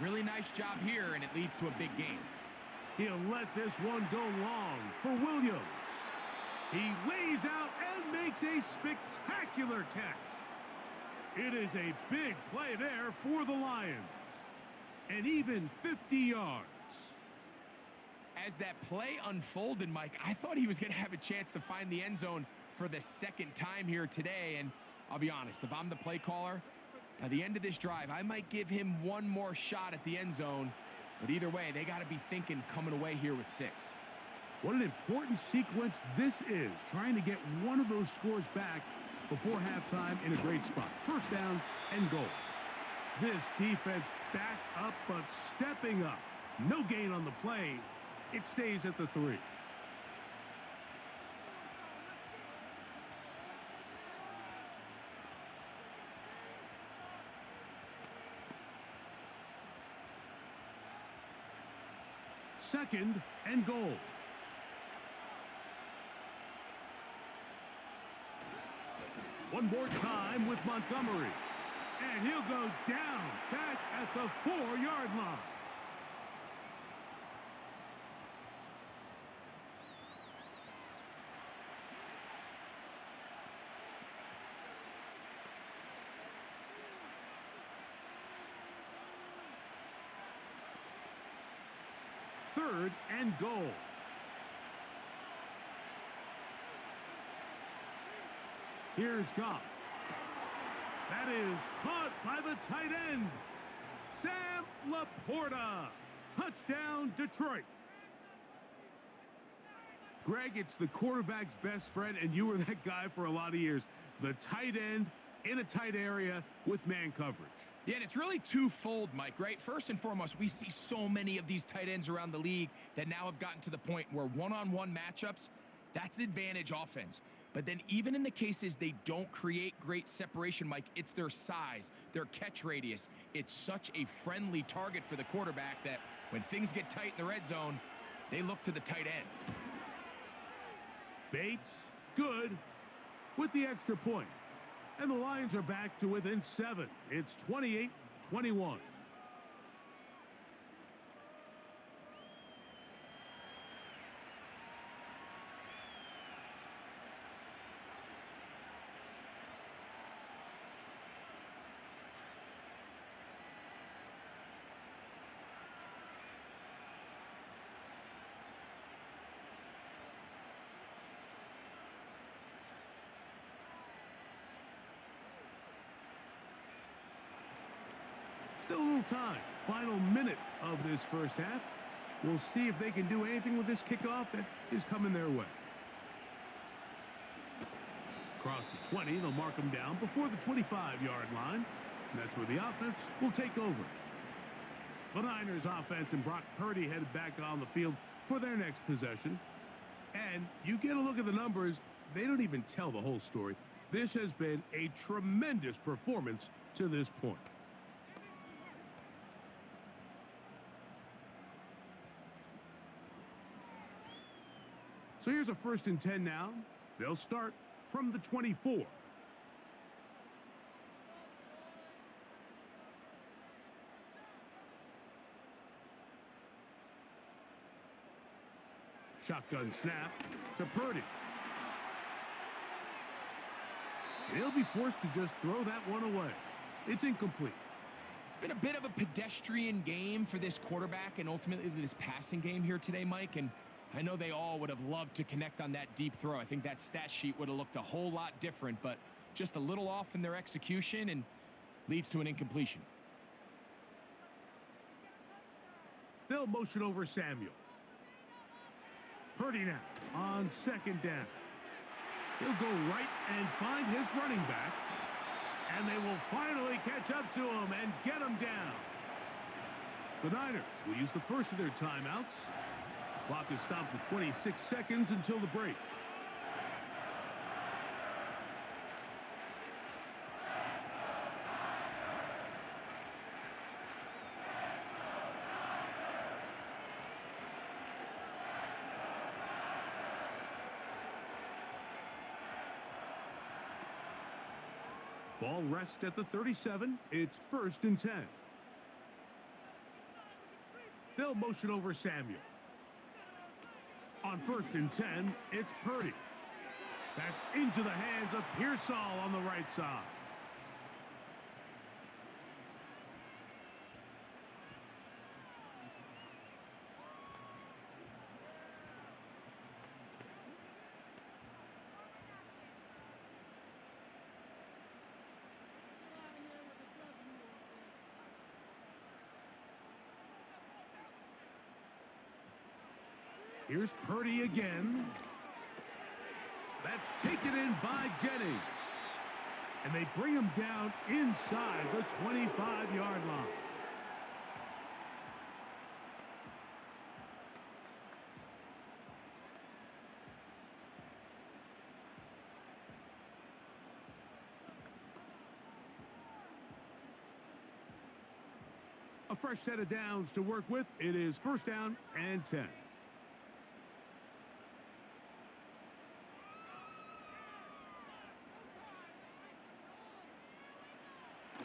really nice job here, and it leads to a big gain. He'll let this one go long for Williams. He lays out and makes a spectacular catch. It is a big play there for the Lions. And even 50 yards. As that play unfolded, Mike, I thought he was going to have a chance to find the end zone for the 2nd time here today. And I'll be honest, if I'm the play caller, at the end of this drive, I might give him one more shot at the end zone. But either way, they got to be thinking coming away here with 6. What an important sequence this is, trying to get one of those scores back before halftime in a great spot. 1st down and goal. This defense back up, but stepping up. No gain on the play. It stays at the 3. second and goal. One more time with Montgomery. And he'll go down back at the 4-yard line. Third and goal. Here's Goff. That is caught by the tight end, Sam Laporta. Touchdown, Detroit. Greg, it's the quarterback's best friend, and you were that guy for a lot of years. The tight end in a tight area with man coverage. Yeah, and it's really twofold, Mike, right? First and foremost, we see so many of these tight ends around the league that now have gotten to the point where one-on-one matchups, that's advantage offense. But then even in the cases they don't create great separation, Mike, it's their size, their catch radius. It's such a friendly target for the quarterback that when things get tight in the red zone, they look to the tight end. Bates, good, with the extra point. And the Lions are back to within 7. It's 28-21. Still a little time. Final minute of this first half. We'll see if they can do anything with this kickoff that is coming their way. Across the 20, they'll mark them down before the 25-yard line. And that's where the offense will take over. The Niners offense and Brock Purdy headed back on the field for their next possession. And you get a look at the numbers, they don't even tell the whole story. This has been a tremendous performance to this point. So here's a 1st and 10 now. They'll start from the 24. Shotgun snap to Purdy. He'll be forced to just throw that one away. It's incomplete. It's been a bit of a pedestrian game for this quarterback and ultimately this passing game here today, Mike. And I know they all would have loved to connect on that deep throw. I think that stat sheet would have looked a whole lot different, but just a little off in their execution and leads to an incompletion. They'll motion over Samuel. Purdy now on 2nd down. He'll go right and find his running back. And they will finally catch up to him and get him down. The Niners will use the first of their timeouts. Clock is stopped at 26 seconds until the break. Ball rests at the 37. It's 1st and 10. They'll motion over Samuel. On 1st and 10, it's Purdy. That's into the hands of Pearsall on the right side. Here's Purdy again. That's taken in by Jennings. And they bring him down inside the 25-yard line. A fresh set of downs to work with. It is first down and 10.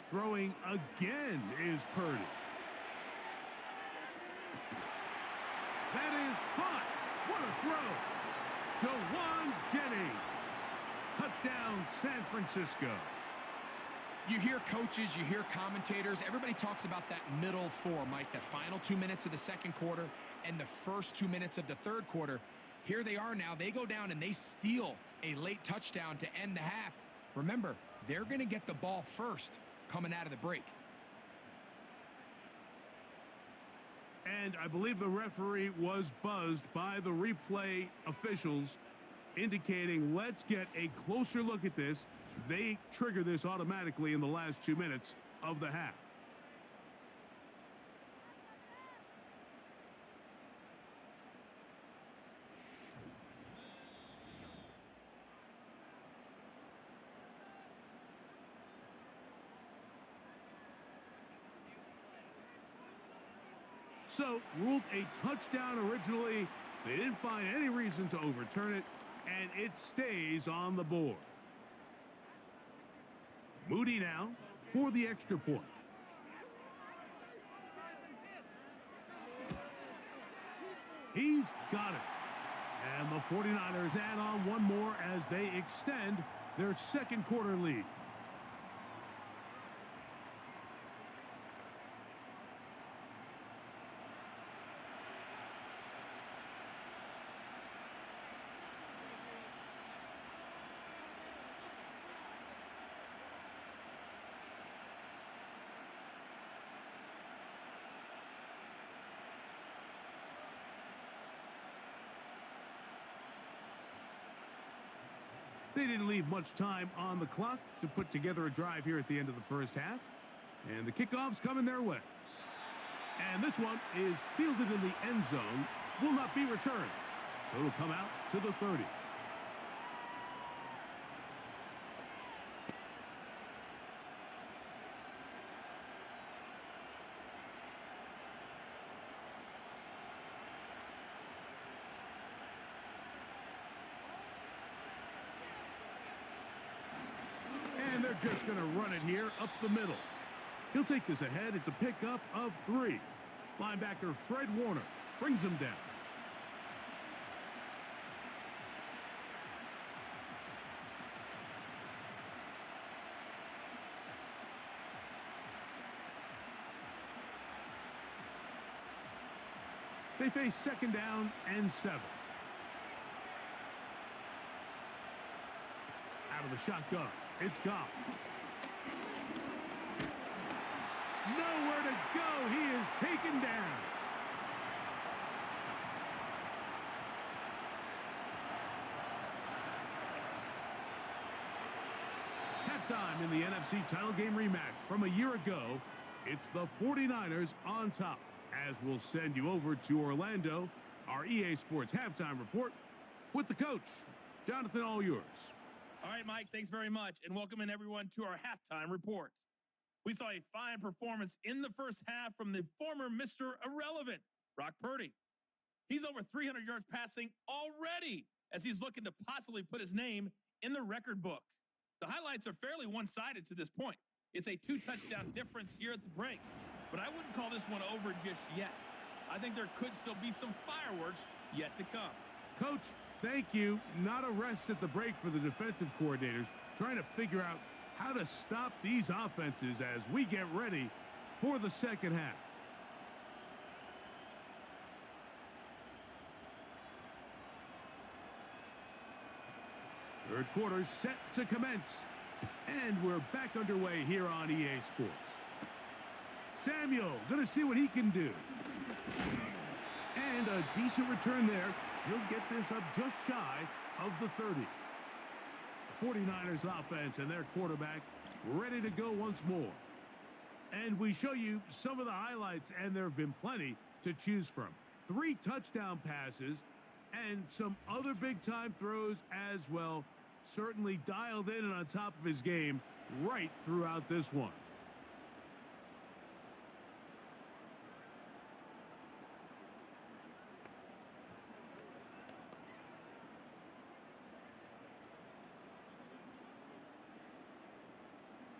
Throwing again is Purdy. That is caught. What a throw. Jawan Jennings. Touchdown, San Francisco. You hear coaches, you hear commentators, everybody talks about that middle four, Mike, the final 2 minutes of the second quarter and the first 2 minutes of the third quarter. Here they are now. They go down and they steal a late touchdown to end the half. Remember, they're going to get the ball first coming out of the break. And I believe the referee was buzzed by the replay officials, indicating let's get a closer look at this. They trigger this automatically in the last 2 minutes of the half. So, ruled a touchdown originally. They didn't find any reason to overturn it, and it stays on the board. Moody now for the extra point. He's got it. And the 49ers add on one more as they extend their second quarter lead. They didn't leave much time on the clock to put together a drive here at the end of the first half. And the kickoff's coming their way. And this one is fielded in the end zone, will not be returned. So it'll come out to the 30. And they're just going to run it here up the middle. He'll take this ahead. It's a pickup of 3. Linebacker Fred Warner brings him down. They face second down and 7. Out of the shotgun, it's Goff. Nowhere to go. He is taken down. Halftime in the NFC title game rematch from a year ago. It's the 49ers on top. As we'll send you over to Orlando, our EA Sports halftime report with the coach. Jonathan, all yours. All right, Mike, thanks very much. And welcome in everyone to our halftime report. We saw a fine performance in the first half from the former Mr. Irrelevant, Brock Purdy. He's over 300 yards passing already as he's looking to possibly put his name in the record book. The highlights are fairly one-sided to this point. It's a 2-touchdown difference here at the break, but I wouldn't call this one over just yet. I think there could still be some fireworks yet to come. Coach, thank you. Not a rest at the break for the defensive coordinators, trying to figure out how to stop these offenses as we get ready for the second half. Third quarter set to commence. And we're back underway here on EA Sports. Samuel going to see what he can do. And a decent return there. He'll get this up just shy of the 30. 49ers offense and their quarterback ready to go once more. And we show you some of the highlights, and there have been plenty to choose from. 3 touchdown passes and some other big-time throws as well. Certainly dialed in and on top of his game right throughout this one.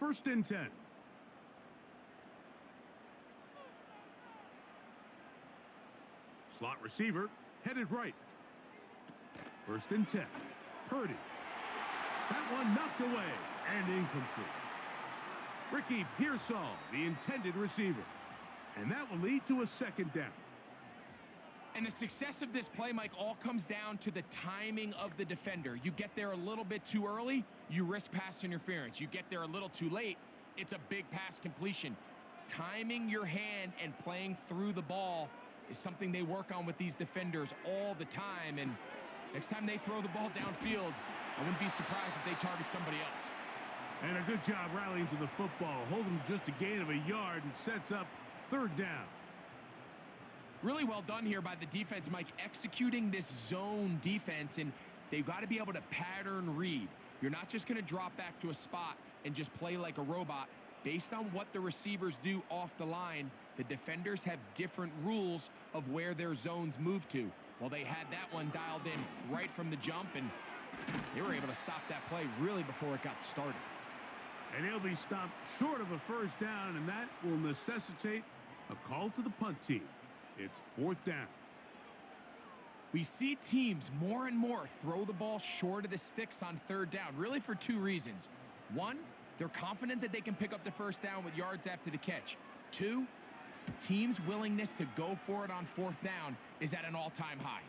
first and 10. Slot receiver headed right. First and 10. Purdy. That one knocked away and incomplete. Ricky Pearsall, the intended receiver. And that will lead to a second down. And the success of this play, Mike, all comes down to the timing of the defender. You get there a little bit too early, you risk pass interference. You get there a little too late, it's a big pass completion. Timing your hand and playing through the ball is something they work on with these defenders all the time. And next time they throw the ball downfield, I wouldn't be surprised if they target somebody else. And a good job rallying to the football, holding just a gain of a yard and sets up third down. Really well done here by the defense, Mike, executing this zone defense, and they've got to be able to pattern read. You're not just going to drop back to a spot and just play like a robot. Based on what the receivers do off the line, the defenders have different rules of where their zones move to. Well, they had that one dialed in right from the jump, and they were able to stop that play really before it got started. And he'll be stopped short of a first down, and that will necessitate a call to the punt team. It's fourth down. We see teams more and more throw the ball short of the sticks on third down, really for two reasons. One, they're confident that they can pick up the first down with yards after the catch. Two, teams' willingness to go for it on fourth down is at an all-time high.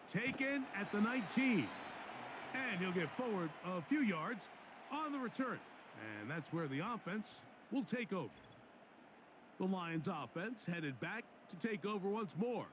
Taken at the 19. And he'll get forward a few yards on the return. And that's where the offense will take over. The Lions offense headed back to take over once more.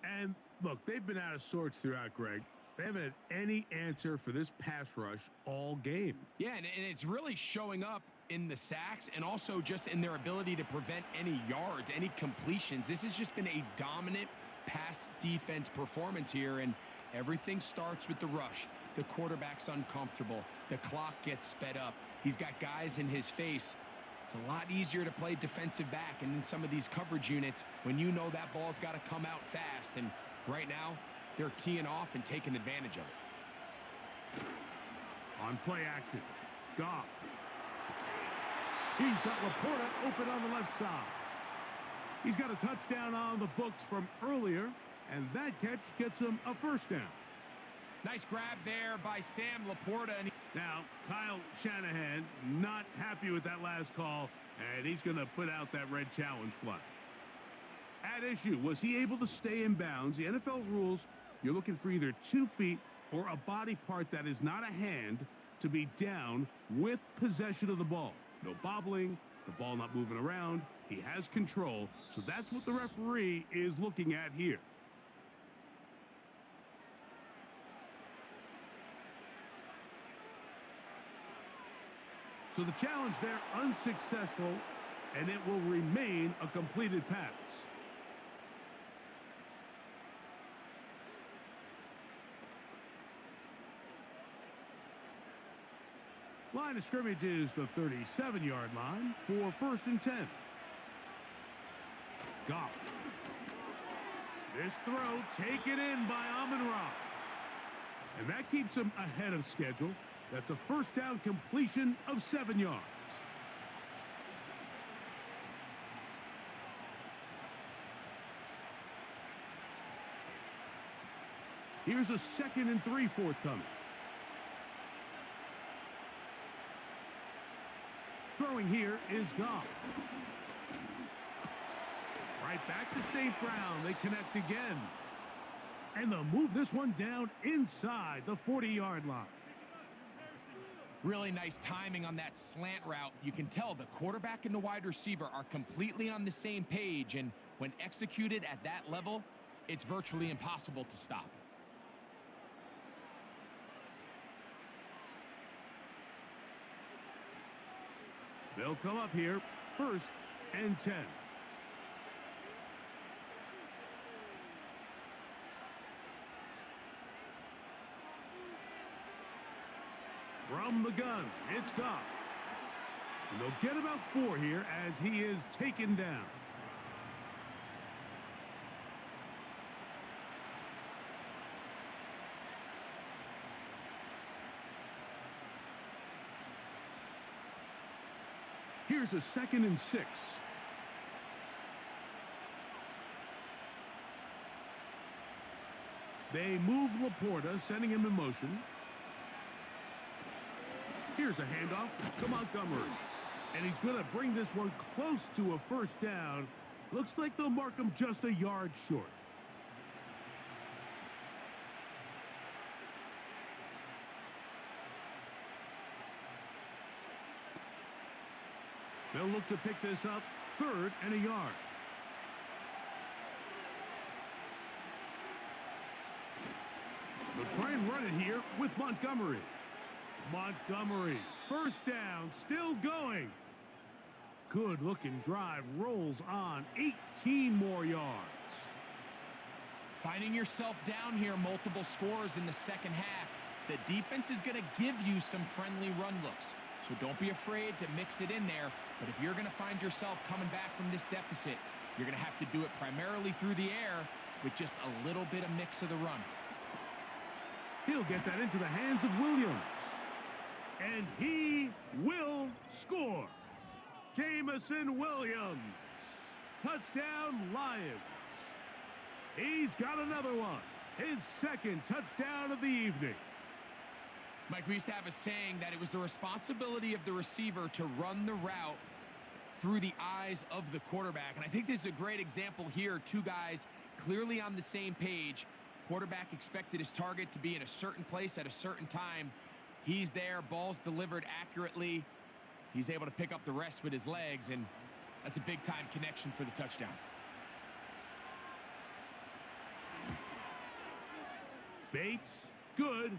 And look, they've been out of sorts throughout, Greg. They haven't had any answer for this pass rush all game. Yeah, and it's really showing up in the sacks and also just in their ability to prevent any yards, any completions. This has just been a dominant pass defense performance here, and everything starts with the rush. The quarterback's uncomfortable. The clock gets sped up. He's got guys in his face. It's a lot easier to play defensive back and in some of these coverage units when you know that ball's got to come out fast. And right now, they're teeing off and taking advantage of it. On play action, Goff. He's got Laporta open on the left side. He's got a touchdown on the books from earlier, and that catch gets him a first down. Nice grab there by Sam Laporta. Now, Kyle Shanahan not happy with that last call, and he's going to put out that red challenge flag. At issue, was he able to stay in bounds? The NFL rules, you're looking for either 2 feet or a body part that is not a hand to be down with possession of the ball. No bobbling, the ball not moving around. He has control, so that's what the referee is looking at here. So the challenge there unsuccessful, and it will remain a completed pass. Line of scrimmage is the 37-yard line for first and 10. Goff. This throw taken in by Amon-Ra. And that keeps him ahead of schedule. That's a first down completion of 7 yards. Here's a 2nd and 3 forthcoming. Throwing here is Goff. Right back to St. Brown. They connect again. And they'll move this one down inside the 40-yard line. Really nice timing on that slant route. You can tell the quarterback and the wide receiver are completely on the same page, and when executed at that level, it's virtually impossible to stop. They'll come up here, first and 10. From the gun, it's Goff. And they'll get about 4 here as he is taken down. Here's a 2nd and 6. They move Laporta, sending him in motion. Here's a handoff to Montgomery. And he's going to bring this one close to a first down. Looks like they'll mark him just a yard short. They'll look to pick this up, 3rd and a yard. They'll try and run it here with Montgomery. Montgomery, first down, still going. Good-looking drive, rolls on, 18 more yards. Finding yourself down here, multiple scores in the second half. The defense is going to give you some friendly run looks, so don't be afraid to mix it in there. But if you're going to find yourself coming back from this deficit, you're going to have to do it primarily through the air with just a little bit of mix of the run. He'll get that into the hands of Williams. And he will score. Jamison Williams. Touchdown, Lions. He's got another one. His 2nd touchdown of the evening. Mike, we used to have a saying that it was the responsibility of the receiver to run the route through the eyes of the quarterback. And I think this is a great example here. 2 guys clearly on the same page. Quarterback expected his target to be in a certain place at a certain time. He's there, ball's delivered accurately. He's able to pick up the rest with his legs, and that's a big-time connection for the touchdown. Bates, good,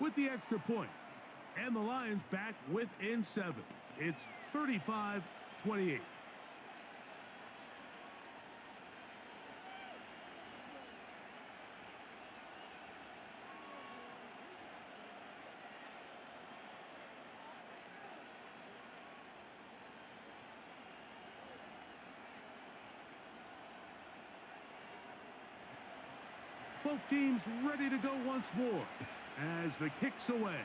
with the extra point. And the Lions back within 7. It's 35-28. Both teams ready to go once more as the kick's away.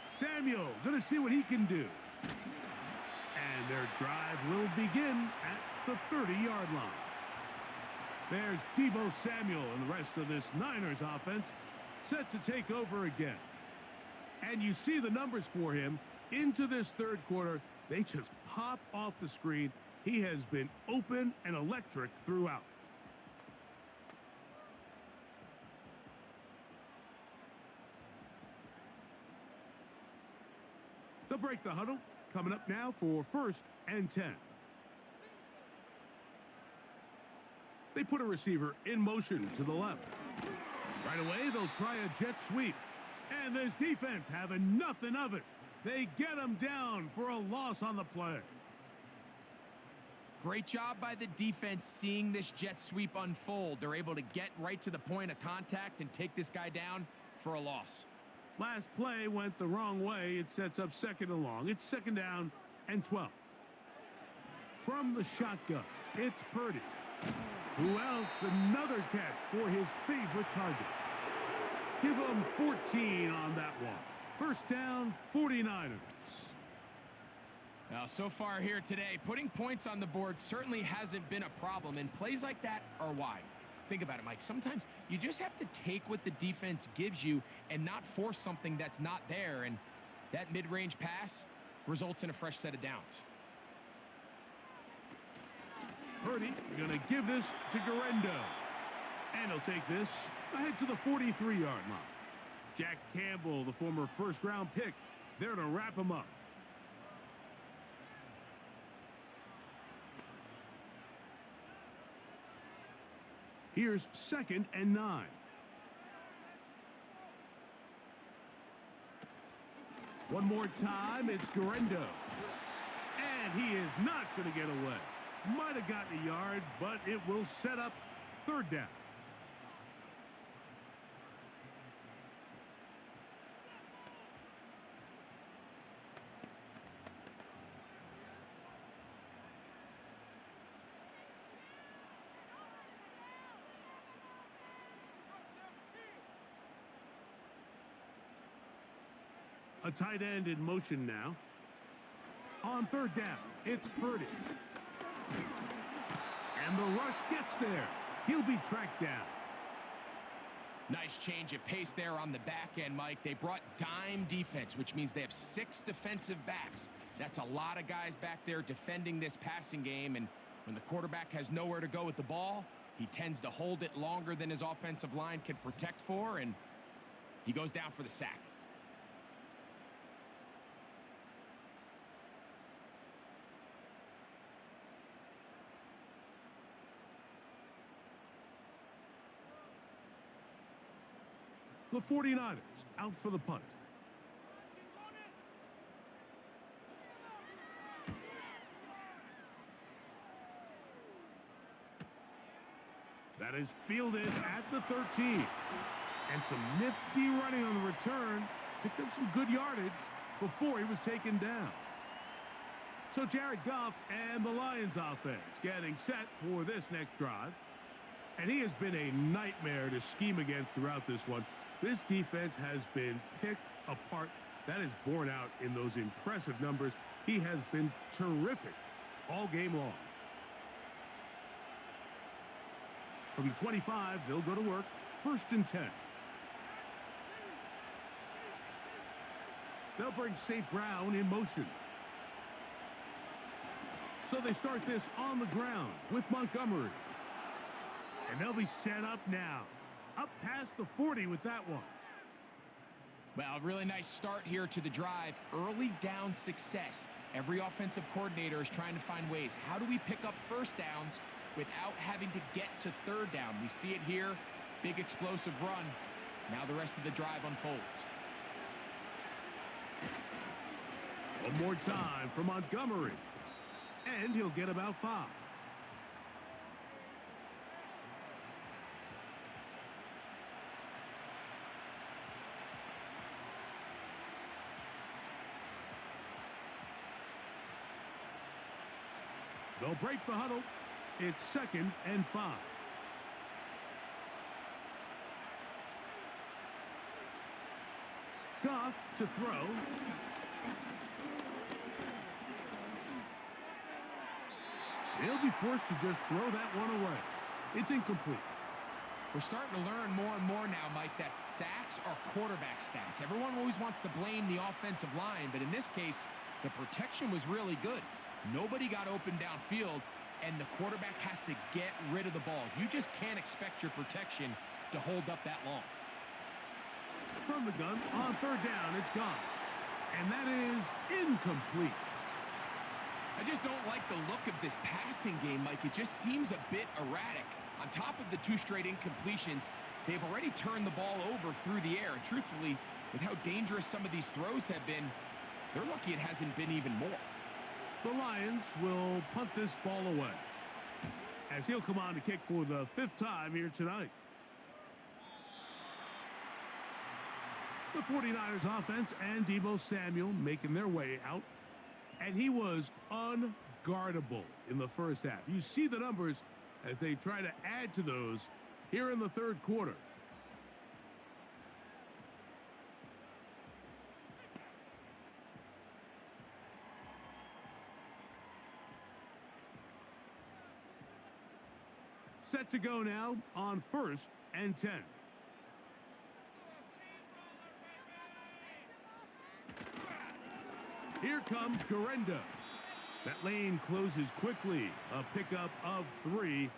Samuel going to see what he can do. And their drive will begin at the 30-yard line. There's Deebo Samuel and the rest of this Niners offense set to take over again. And you see the numbers for him into this 3rd quarter. They just pop off the screen. He has been open and electric throughout. They'll break the huddle. Coming up now for 1st and 10. They put a receiver in motion to the left. Right away, they'll try a jet sweep. And this defense having nothing of it. They get him down for a loss on the play. Great job by the defense seeing this jet sweep unfold. They're able to get right to the point of contact and take this guy down for a loss. Last play went the wrong way. It sets up 2nd and long. It's 2nd down and 12. From the shotgun, it's Purdy. Who else? Another catch for his favorite target. Give him 14 on that one. 1st down, 49ers. Now, so far here today, putting points on the board certainly hasn't been a problem, and plays like that are why. Think about it, Mike. Sometimes you just have to take what the defense gives you and not force something that's not there, and that mid-range pass results in a fresh set of downs. Purdy going to give this to Garendo. And he'll take this ahead to the 43-yard line. Jack Campbell, the former 1st-round pick, there to wrap him up. Here's 2nd and 9. One more time, it's Garendo. And he is not going to get away. Might have gotten a yard, but it will set up 3rd down. A tight end in motion now. On third down, it's Purdy. And the rush gets there. He'll be tracked down. Nice change of pace there on the back end, Mike. They brought dime defense, which means they have 6 defensive backs. That's a lot of guys back there defending this passing game, and when the quarterback has nowhere to go with the ball, he tends to hold it longer than his offensive line can protect for, and he goes down for the sack. The 49ers out for the punt. That is fielded at the 13. And some nifty running on the return. Picked up some good yardage before he was taken down. So Jared Goff and the Lions offense getting set for this next drive. And he has been a nightmare to scheme against throughout this one. This defense has been picked apart. That is borne out in those impressive numbers. He has been terrific all game long. From the 25, they'll go to work. 1st and 10. They'll bring St. Brown in motion. So they start this on the ground with Montgomery. And they'll be set up now. Up past the 40 with that one. Well, really nice start here to the drive. Early down success. Every offensive coordinator is trying to find ways. How do we pick up first downs without having to get to third down? We see it here. Big explosive run. Now the rest of the drive unfolds. One more time for Montgomery. And he'll get about 5. They'll break the huddle. It's 2nd and 5. Goff to throw. He'll be forced to just throw that one away. It's incomplete. We're starting to learn more and more now, Mike, that sacks are quarterback stats. Everyone always wants to blame the offensive line, but in this case, the protection was really good. Nobody got open downfield, and the quarterback has to get rid of the ball. You just can't expect your protection to hold up that long. From the gun, on third down, it's gone. And that is incomplete. I just don't like the look of this passing game, Mike. It just seems a bit erratic. On top of the 2 straight incompletions, they've already turned the ball over through the air. And truthfully, with how dangerous some of these throws have been, they're lucky it hasn't been even more. The Lions will punt this ball away, as he'll come on to kick for the 5th time here tonight. The 49ers offense and Deebo Samuel making their way out. And he was unguardable in the first half. You see the numbers as they try to add to those here in the 3rd quarter. Set to go now on 1st and 10. Here comes Garenda. That lane closes quickly. A pickup of 3.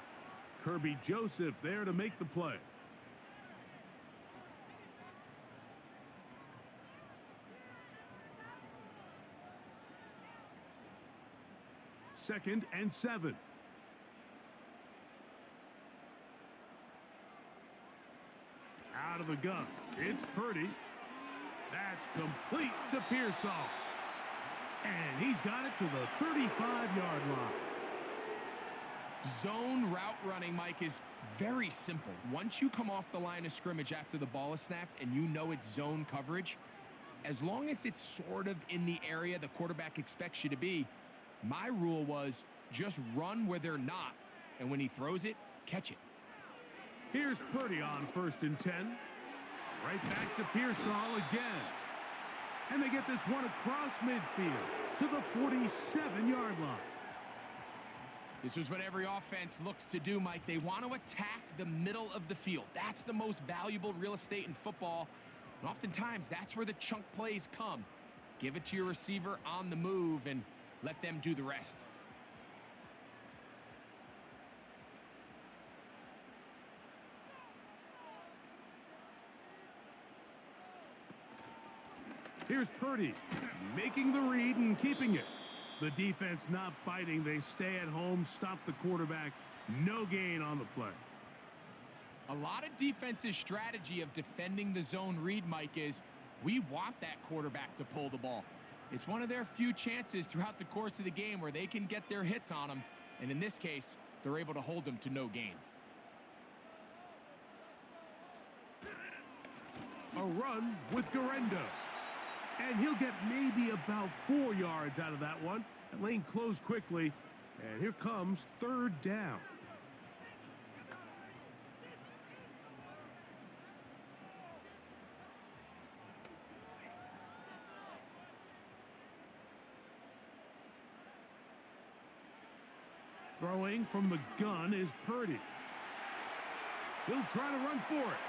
Kirby Joseph there to make the play. Second and 7. Out of the gun. It's Purdy. That's complete to Pearsall. And he's got it to the 35-yard line. Zone route running, Mike, is very simple. Once you come off the line of scrimmage after the ball is snapped and you know it's zone coverage, as long as it's sort of in the area the quarterback expects you to be, my rule was just run where they're not. And when he throws it, catch it. Here's Purdy on 1st and 10. Right back to Pearsall again. And they get this one across midfield to the 47-yard line. This is what every offense looks to do, Mike. They want to attack the middle of the field. That's the most valuable real estate in football. And oftentimes, that's where the chunk plays come. Give it to your receiver on the move and let them do the rest. Here's Purdy, making the read and keeping it. The defense not biting. They stay at home, stop the quarterback. No gain on the play. A lot of defense's strategy of defending the zone read, Mike, is we want that quarterback to pull the ball. It's one of their few chances throughout the course of the game where they can get their hits on him. And in this case, they're able to hold him to no gain. A run with Garendo. And he'll get maybe about 4 yards out of that one. The lane closed quickly. And here comes third down. Throwing from the gun is Purdy. He'll try to run for it.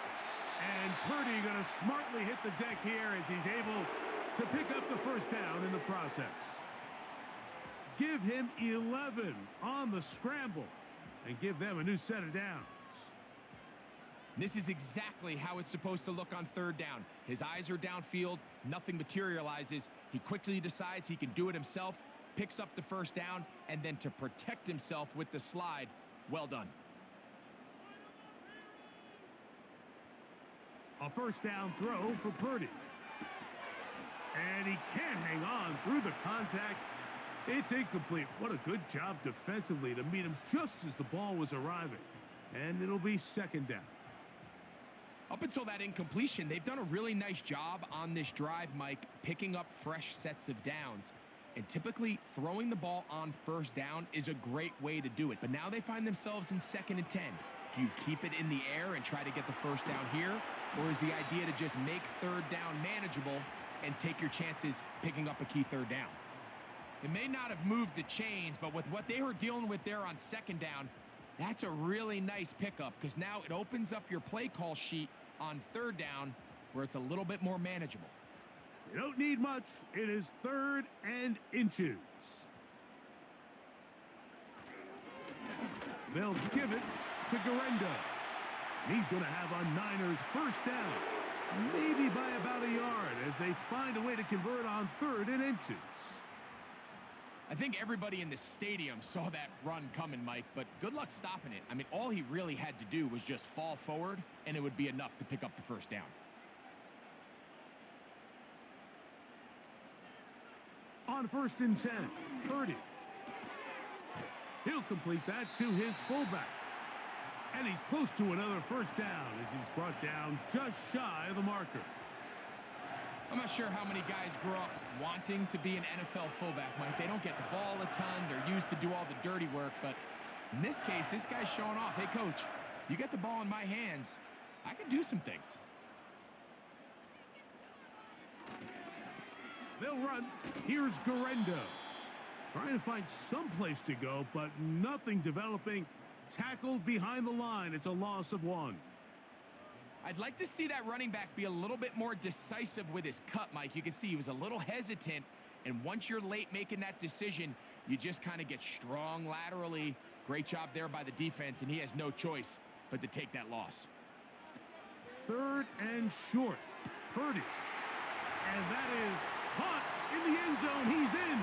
And Purdy going to smartly hit the deck here as he's able to pick up the first down in the process. Give him 11 on the scramble and give them a new set of downs. This is exactly how it's supposed to look on third down. His eyes are downfield, nothing materializes. He quickly decides he can do it himself, picks up the first down, and then to protect himself with the slide, well done. A first down throw for Purdy. And he can't hang on through the contact. It's incomplete. What a good job defensively to meet him just as the ball was arriving. And it'll be second down. Up until that incompletion, they've done a really nice job on this drive, Mike, picking up fresh sets of downs. And typically, throwing the ball on first down is a great way to do it. But now they find themselves in 2nd and 10. Do you keep it in the air and try to get the first down here? Or is the idea to just make third down manageable and take your chances picking up a key third down? It may not have moved the chains, but with what they were dealing with there on second down, that's a really nice pickup because now it opens up your play call sheet on third down where it's a little bit more manageable. You don't need much. It is 3rd and inches. They'll give it to Garendo. And he's going to have a Niners first down. Maybe by about a yard as they find a way to convert on 3rd and inches. I think everybody in the stadium saw that run coming, Mike, but good luck stopping it. I mean, all he really had to do was just fall forward, and it would be enough to pick up the first down. On 1st and 10, Purdy. He'll complete that to his fullback. And he's close to another first down as he's brought down just shy of the marker. I'm not sure how many guys grow up wanting to be an NFL fullback, Mike. They don't get the ball a ton. They're used to do all the dirty work. But in this case, this guy's showing off. Hey, coach, you get the ball in my hands. I can do some things. They'll run. Here's Garendo. Trying to find some place to go, but nothing developing. Tackled behind the line. It's a loss of 1. I'd like to see that running back be a little bit more decisive with his cut, Mike. You can see he was a little hesitant, and once you're late making that decision, you just kind of get strong laterally. Great job there by the defense, and he has no choice but to take that loss. 3rd and short. Purdy. And that is caught in the end zone. He's in.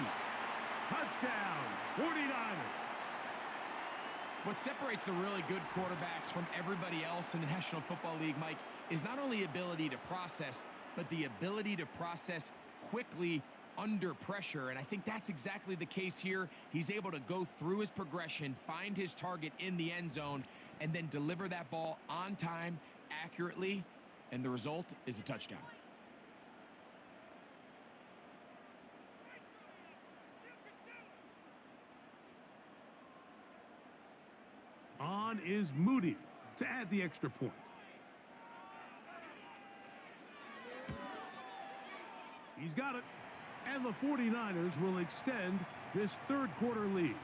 Touchdown, 49ers. What separates the really good quarterbacks from everybody else in the National Football League, Mike, is not only ability to process, but the ability to process quickly under pressure. And I think that's exactly the case here. He's able to go through his progression, find his target in the end zone, and then deliver that ball on time, accurately, and the result is a touchdown. On is Moody to add the extra point. He's He's got it. And the 49ers will extend this third quarter lead.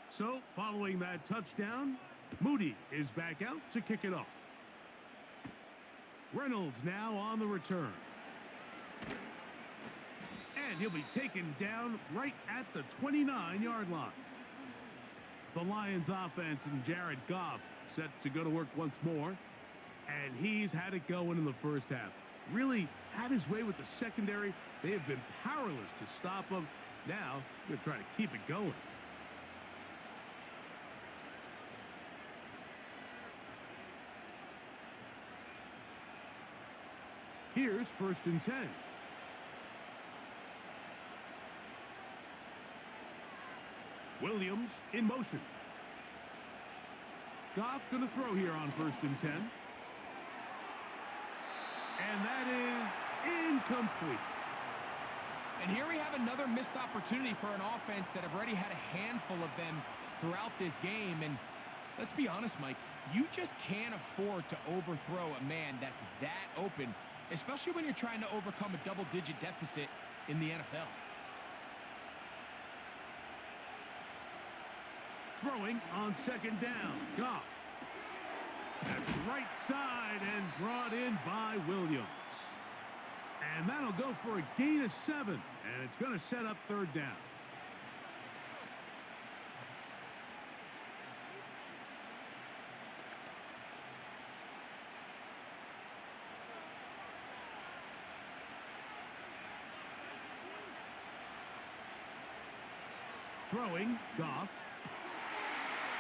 So, following that touchdown, Moody is back out to kick it off. Reynolds now on the return. And he'll be taken down right at the 29-yard line. The Lions offense and Jared Goff set to go to work once more. And he's had it going in the first half. Really had his way with the secondary. They have been powerless to stop him. Now, they're trying to keep it going. Here's 1st and 10. Williams in motion. Goff going to throw here on 1st and 10. And that is incomplete. And here we have another missed opportunity for an offense that have already had a handful of them throughout this game. And let's be honest, Mike, you just can't afford to overthrow a man that's that open, especially when you're trying to overcome a double-digit deficit in the NFL. Throwing on 2nd down. Goff. That's right side and brought in by Williams. And that'll go for a gain of 7. And it's going to set up 3rd down. Throwing, Goff.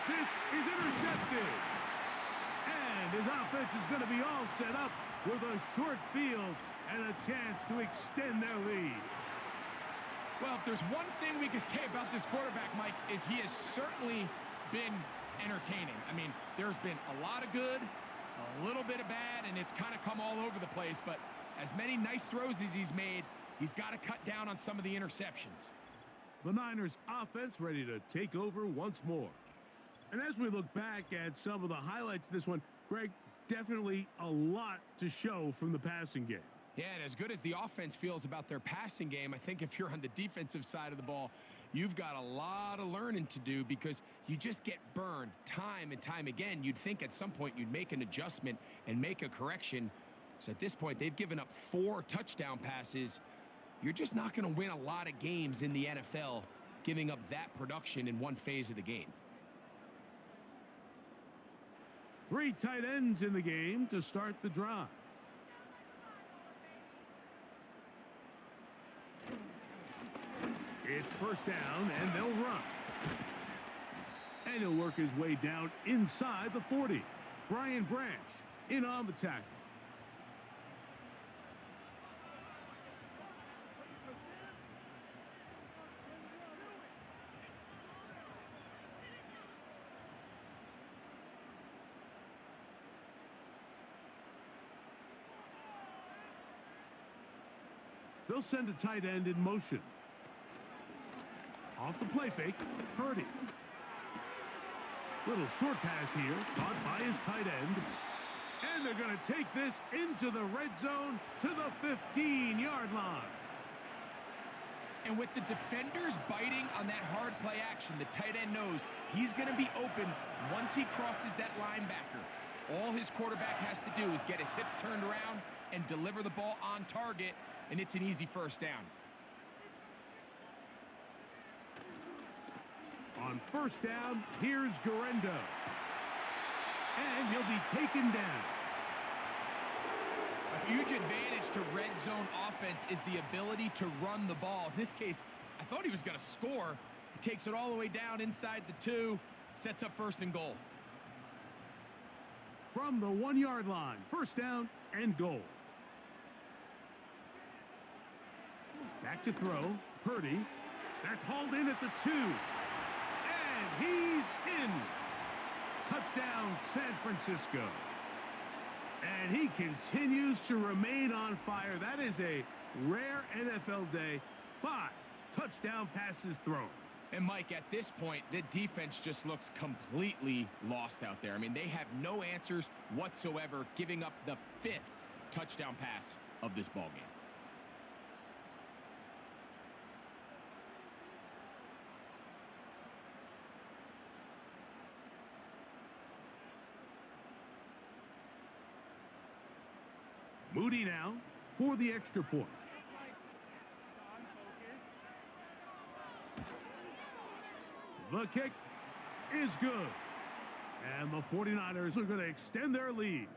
This is intercepted. And his offense is going to be all set up with a short field and a chance to extend their lead. Well, if there's one thing we can say about this quarterback, Mike, is he has certainly been entertaining. I mean, there's been a lot of good, a little bit of bad, and it's kind of come all over the place. But as many nice throws as he's made, he's got to cut down on some of the interceptions. The Niners offense ready to take over once more. And as we look back at some of the highlights of this one, Greg, definitely a lot to show from the passing game. Yeah, and as good as the offense feels about their passing game, I think if you're on the defensive side of the ball, you've got a lot of learning to do because you just get burned time and time again. You'd think at some point you'd make an adjustment and make a correction. So at this point, they've given up 4 touchdown passes. You're just not going to win a lot of games in the NFL giving up that production in one phase of the game. 3 tight ends in the game to start the drive. It's 1st down, and they'll run. And he'll work his way down inside the 40. Brian Branch in on the tackle. They'll send a tight end in motion. Off the play fake, Purdy. Little short pass here, caught by his tight end. And they're going to take this into the red zone to the 15-yard line. And with the defenders biting on that hard play action, the tight end knows he's going to be open once he crosses that linebacker. All his quarterback has to do is get his hips turned around and deliver the ball on target, and it's an easy 1st down. On 1st down, here's Guerrero. And he'll be taken down. A huge advantage to red zone offense is the ability to run the ball. In this case, I thought he was going to score. He takes it all the way down inside the 2, sets up 1st and goal. From the 1-yard line, 1st down and goal. Back to throw. Purdy. That's hauled in at the 2. And he's in. Touchdown, San Francisco. And he continues to remain on fire. That is a rare NFL day. 5 touchdown passes thrown. And Mike, at this point, the defense just looks completely lost out there. I mean, they have no answers whatsoever, giving up the 5th touchdown pass of this ballgame. Moody now for the extra point. The kick is good. And the 49ers are going to extend their lead.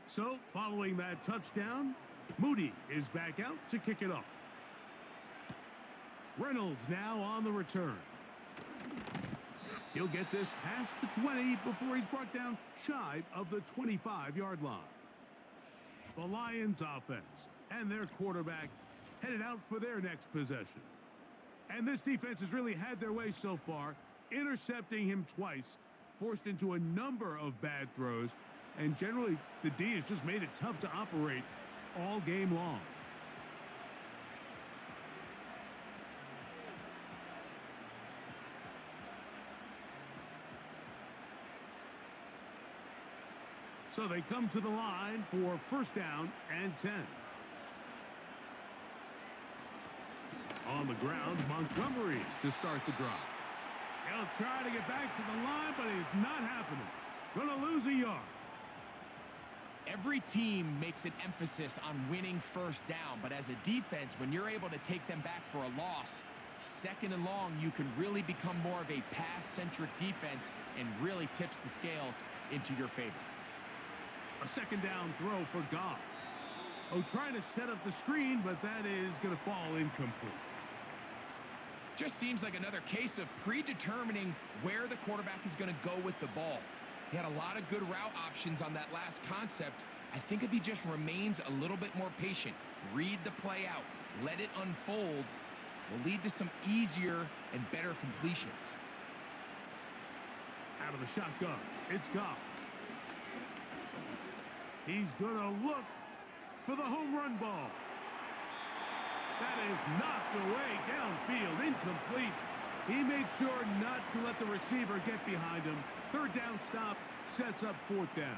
So, following that touchdown, Moody is back out to kick it off. Reynolds now on the return. He'll get this past the 20 before he's brought down shy of the 25-yard line. The Lions offense and their quarterback headed out for their next possession. And this defense has really had their way so far, intercepting him twice, forced into a number of bad throws, and generally, the D has just made it tough to operate all game long. So they come to the line for first down and 10. On the ground, Montgomery to start the drive. He'll try to get back to the line, but it's not happening. Gonna lose a yard. Every team makes an emphasis on winning first down, but as a defense, when you're able to take them back for a loss, second and long, you can really become more of a pass-centric defense and really tips the scales into your favor. A second down throw for Goff. Oh, trying to set up the screen, but that is going to fall incomplete. Just seems like another case of predetermining where the quarterback is going to go with the ball. He had a lot of good route options on that last concept. I think if he just remains a little bit more patient, read the play out, let it unfold, will lead to some easier and better completions. Out of the shotgun, it's Goff. He's going to look for the home run ball. That is knocked away downfield, incomplete. He made sure not to let the receiver get behind him. Third down stop sets up fourth down.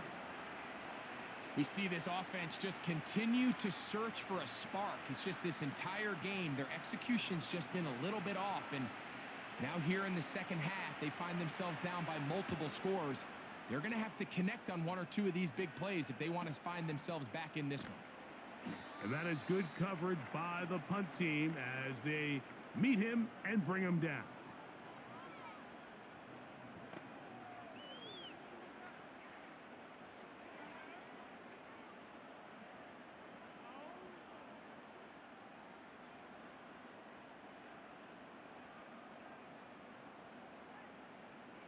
We see this offense just continue to search for a spark. It's just this entire game, their execution's just been a little bit off. And now here in the second half, they find themselves down by multiple scores. They're going to have to connect on one or two of these big plays if they want to find themselves back in this one. And that is good coverage by the punt team as they meet him and bring him down.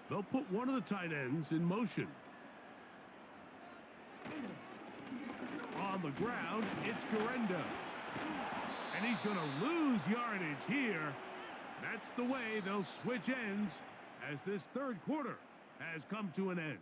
They'll put one of the tight ends in motion. On the ground, it's Garenda. And he's going to lose yardage here. That's the way they'll switch ends as this third quarter has come to an end.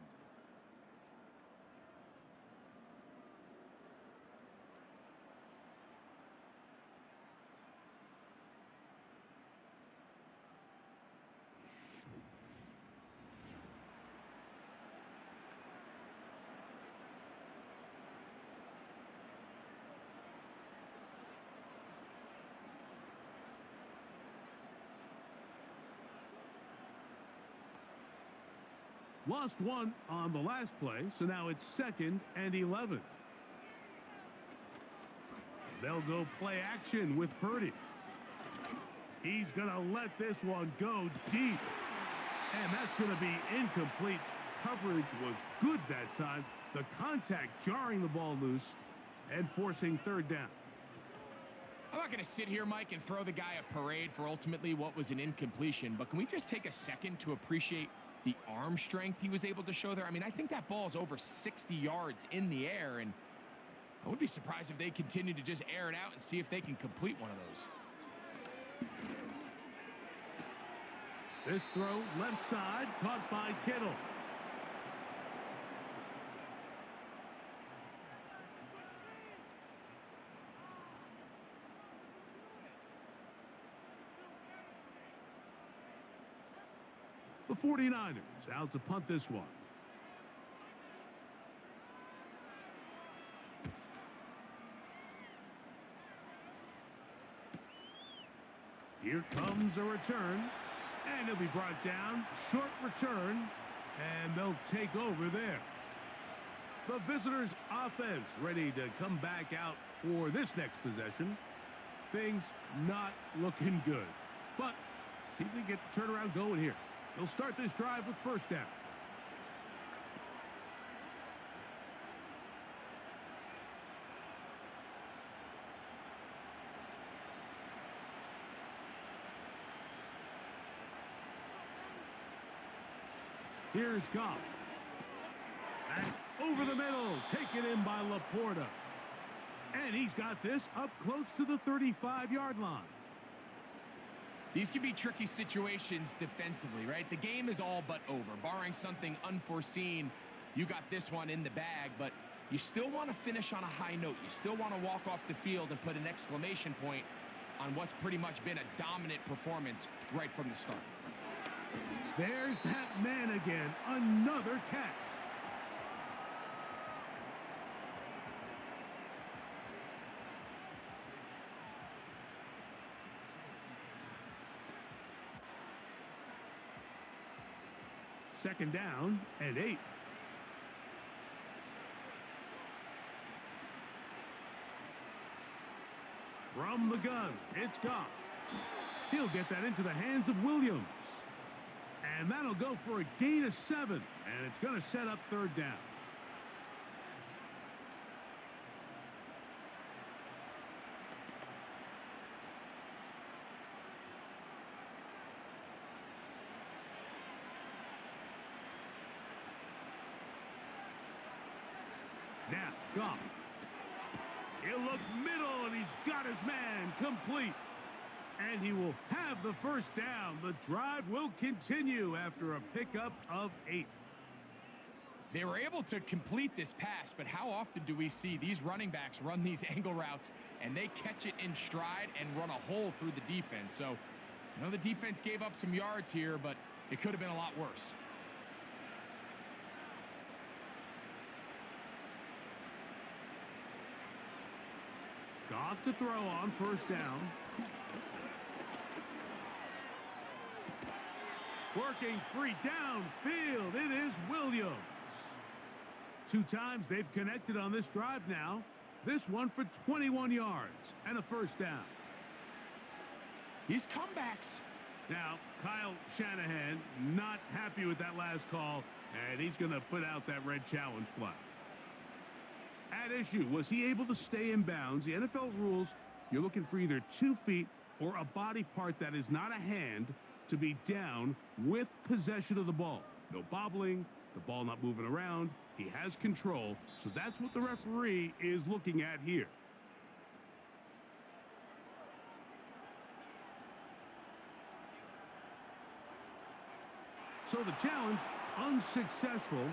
Lost one on the last play, so now it's 2nd and 11. They'll go play action with Purdy. He's going to let this one go deep. And that's going to be incomplete. Coverage was good that time. The contact jarring the ball loose and forcing third down. I'm not going to sit here, Mike, and throw the guy a parade for ultimately what was an incompletion, but can we just take a second to appreciate the arm strength he was able to show there? I mean, I think that ball is over 60 yards in the air, and I would be surprised if they continue to just air it out and see if they can complete one of those. This throw left side caught by Kittle. The 49ers out to punt this one. Here comes a return, and it'll be brought down. Short return, and they'll take over there. The visitors' offense ready to come back out for this next possession. Things not looking good, but see if they get the turnaround going here. They'll start this drive with first down. Here's Goff. That's over the middle, taken in by Laporta. And he's got this up close to the 35-yard line. These can be tricky situations defensively, right? The game is all but over. Barring something unforeseen, you got this one in the bag, but you still want to finish on a high note. You still want to walk off the field and put an exclamation point on what's pretty much been a dominant performance right from the start. There's that man again. Another catch. Second down and 8. From the gun, it's Goff. He'll get that into the hands of Williams. And that'll go for a gain of 7. And it's going to set up third down. Now, Goff. He'll look middle, and he's got his man complete. And he will have the first down. The drive will continue after a pickup of 8. They were able to complete this pass, but how often do we see these running backs run these angle routes and they catch it in stride and run a hole through the defense? So, I know the defense gave up some yards here, but it could have been a lot worse. Goff to throw on first down. Working free downfield. It is Williams. 2 times they've connected on this drive now. This one for 21 yards and a first down. These comebacks. Now, Kyle Shanahan not happy with that last call, and he's going to put out that red challenge flag. At issue, was he able to stay in bounds? The NFL rules, you're looking for either 2 feet or a body part that is not a hand to be down with possession of the ball. No bobbling, the ball not moving around. He has control, so that's what the referee is looking at here. So the challenge unsuccessful,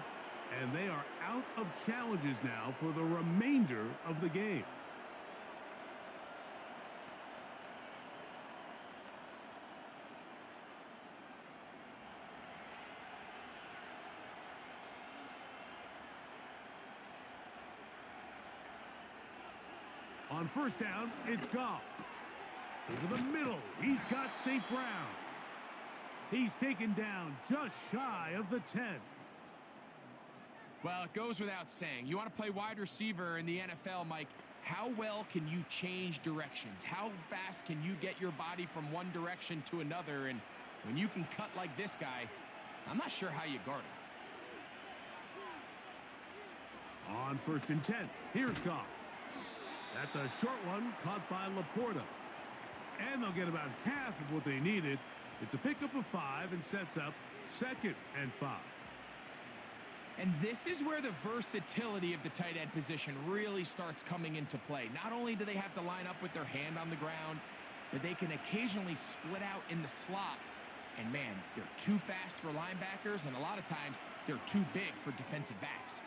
and they are out of challenges now for the remainder of the game. On first down, it's Goff. Over the middle, he's got St. Brown. He's taken down just shy of the 10. Well, it goes without saying. You want to play wide receiver in the NFL, Mike, How well can you change directions? How fast can you get your body from one direction to another? And when you can cut like this guy, I'm not sure how you guard him. On 1st and 10, here's Goff. That's a short one caught by Laporta. And they'll get about half of what they needed. It's a pickup of 5 and sets up 2nd and 5. And this is where the versatility of the tight end position really starts coming into play. Not only do they have to line up with their hand on the ground, but they can occasionally split out in the slot. And man, they're too fast for linebackers, and a lot of times they're too big for defensive backs.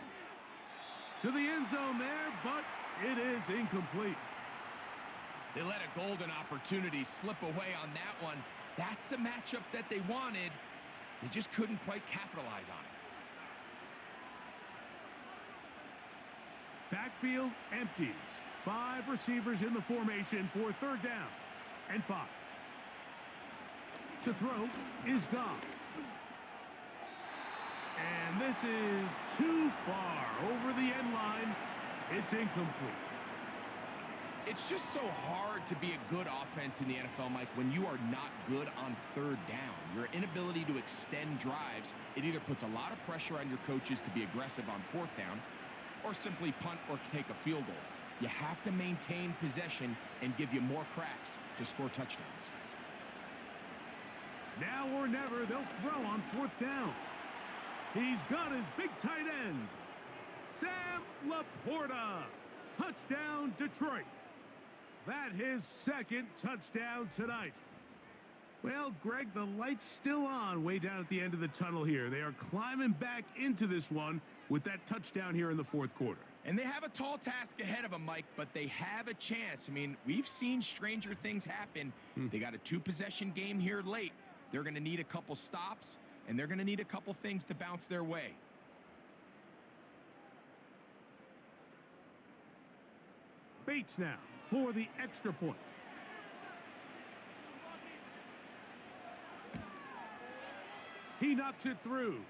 To the end zone there, but it is incomplete. They let a golden opportunity slip away on that one. That's the matchup that they wanted. They just couldn't quite capitalize on it. Backfield empties. 5 receivers in the formation for 3rd down and 5. To throw is Goff. And this is too far over the end line. It's incomplete. It's just so hard to be a good offense in the NFL, Mike, when you are not good on 3rd down. Your inability to extend drives, it either puts a lot of pressure on your coaches to be aggressive on 4th down or simply punt or take a field goal. You have to maintain possession and give you more cracks to score touchdowns. Now or never, they'll throw on 4th down. He's got his big tight end, Sam Laporta. Touchdown, Detroit. That his 2nd touchdown tonight. Well, Greg, the light's still on way down at the end of the tunnel here. They are climbing back into this one with that touchdown here in the 4th quarter. And they have a tall task ahead of them, Mike, but they have a chance. I mean, we've seen stranger things happen. They got a 2-possession game here late. They're going to need a couple stops, and they're going to need a couple things to bounce their way. Bates now for the extra point. He knocks it through.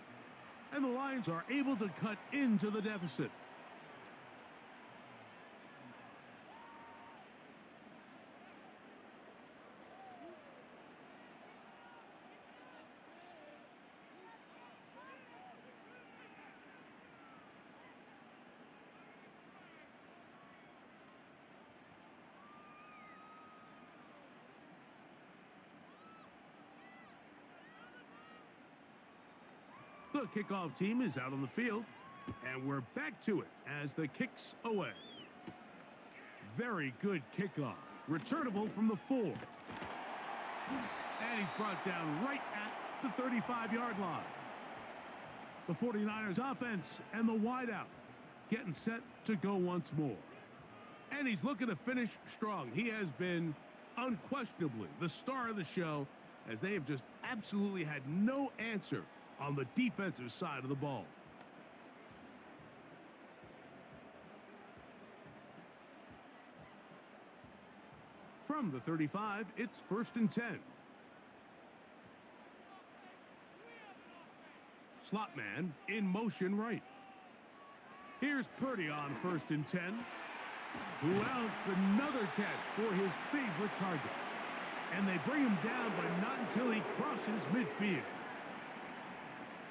And the Lions are able to cut into the deficit. The kickoff team is out on the field, and we're back to it as the kick's away. Very good kickoff. Returnable from the 4. And he's brought down right at the 35-yard line. The 49ers offense and the wideout getting set to go once more. And he's looking to finish strong. He has been unquestionably the star of the show, as they have just absolutely had no answer on the defensive side of the ball. From the 35, it's 1st and 10. Slot man in motion right. Here's Purdy on 1st and 10. Who else? Another catch for his favorite target. And they bring him down, but not until he crosses midfield.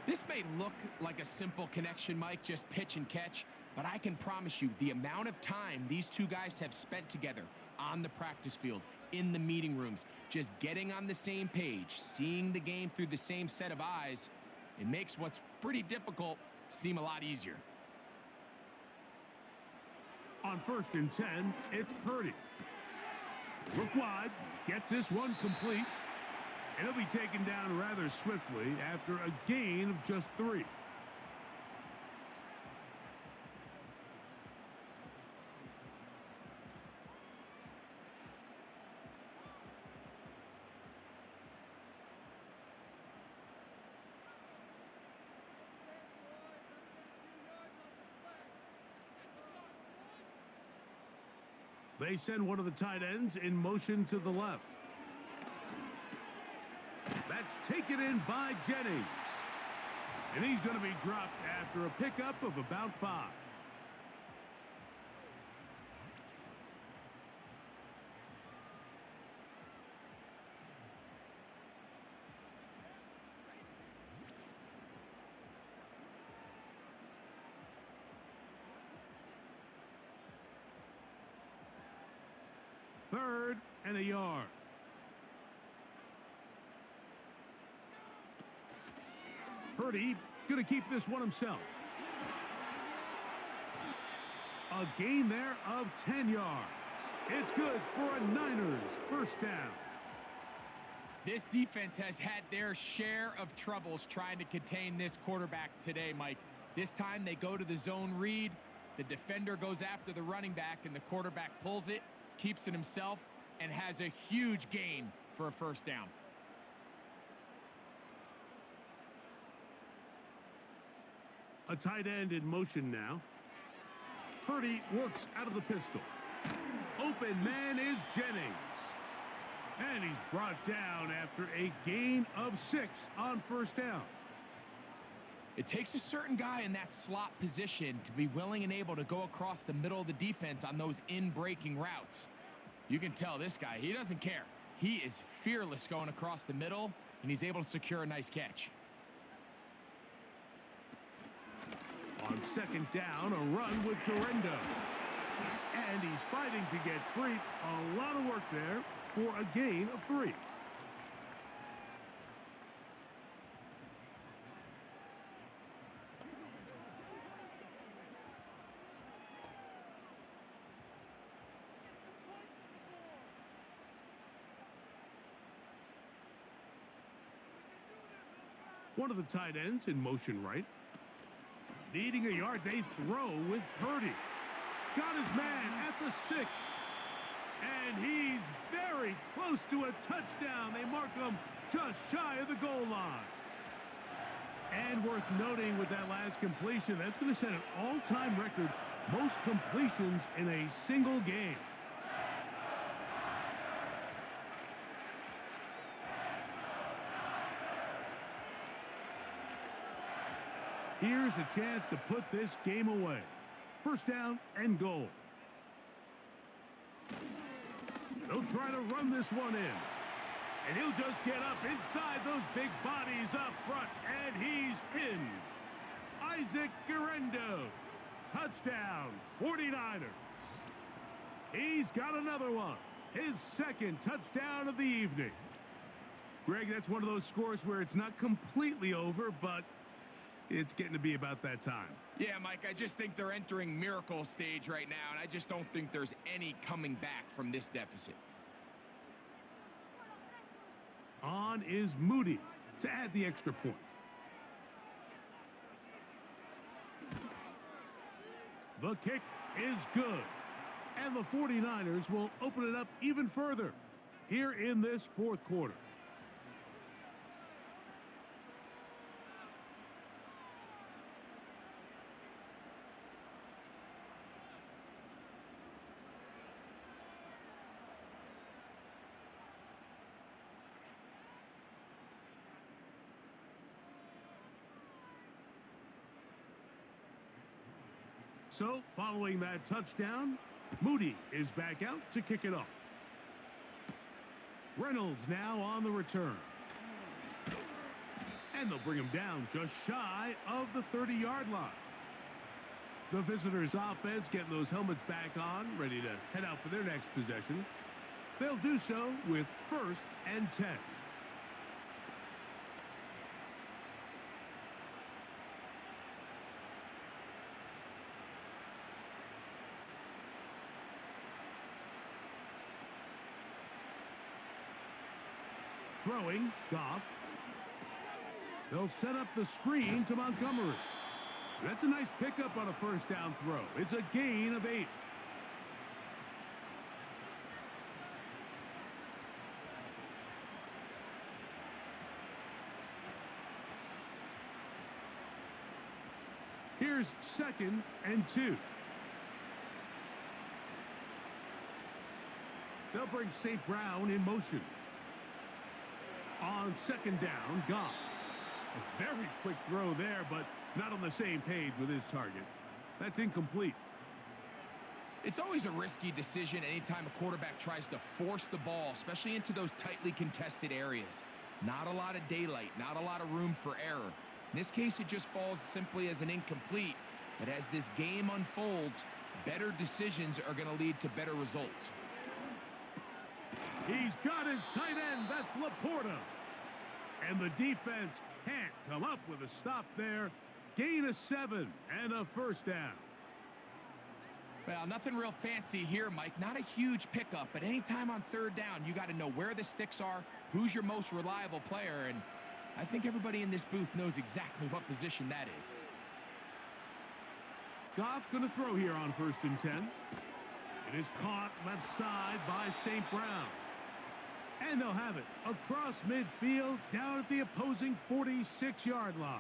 This may look like a simple connection, Mike, just pitch and catch, but I can promise you the amount of time these two guys have spent together on the practice field, in the meeting rooms, just getting on the same page, seeing the game through the same set of eyes, it makes what's pretty difficult seem a lot easier. On 1st and 10, it's Purdy. Look wide, get this one complete. And he'll be taken down rather swiftly after a gain of just 3. They send one of the tight ends in motion to the left. That's taken in by Jennings. And he's going to be dropped after a pickup of about 5. and a yard. Purdy going to keep this one himself. A gain there of 10 yards. It's good for a Niners first down. This defense has had their share of troubles trying to contain this quarterback today, Mike. This time they go to the zone read. The defender goes after the running back, and the quarterback pulls it, keeps it himself, and has a huge gain for a first down. A tight end in motion now. Purdy works out of the pistol. Open man is Jennings. And he's brought down after a gain of 6 on first down. It takes a certain guy in that slot position to be willing and able to go across the middle of the defense on those in-breaking routes. You can tell this guy, he doesn't care. He is fearless going across the middle, and he's able to secure a nice catch. On second down, a run with Guerrero. And he's fighting to get free. A lot of work there for a gain of 3. One of the tight ends in motion right. Needing a yard, they throw with Purdy. Got his man at the 6. And he's very close to a touchdown. They mark him just shy of the goal line. And worth noting with that last completion, that's going to set an all-time record, most completions in a single game. Here's a chance to put this game away. First down and goal. They'll try to run this one in. And he'll just get up inside those big bodies up front. And he's in. Isaac Guerrero. Touchdown, 49ers. He's got another one. His second touchdown of the evening. Greg, that's one of those scores where it's not completely over, but it's getting to be about that time. Yeah, Mike, I just think they're entering miracle stage right now, and I just don't think there's any coming back from this deficit. On is Moody to add the extra point. The kick is good. And the 49ers will open it up even further here in this fourth quarter. So, following that touchdown, Moody is back out to kick it off. Reynolds now on the return. And they'll bring him down just shy of the 30-yard line. The visitors' offense getting those helmets back on, ready to head out for their next possession. They'll do so with 1st and 10. Throwing, Goff. They'll set up the screen to Montgomery. That's a nice pickup on a first down throw. It's a gain of 8. Here's 2nd and 2. They'll bring St. Brown in motion. On 2nd down, Goff. A very quick throw there, but not on the same page with his target. That's incomplete. It's always a risky decision anytime a quarterback tries to force the ball, especially into those tightly contested areas. Not a lot of daylight, not a lot of room for error. In this case, it just falls simply as an incomplete. But as this game unfolds, better decisions are going to lead to better results. He's got his tight end. That's Laporta. And the defense can't come up with a stop there. Gain of 7 and a first down. Well, nothing real fancy here, Mike. Not a huge pickup, but anytime on third down, you got to know where the sticks are, who's your most reliable player, and I think everybody in this booth knows exactly what position that is. Goff going to throw here on 1st and 10. It is caught left side by St. Brown. And they'll have it across midfield down at the opposing 46-yard line.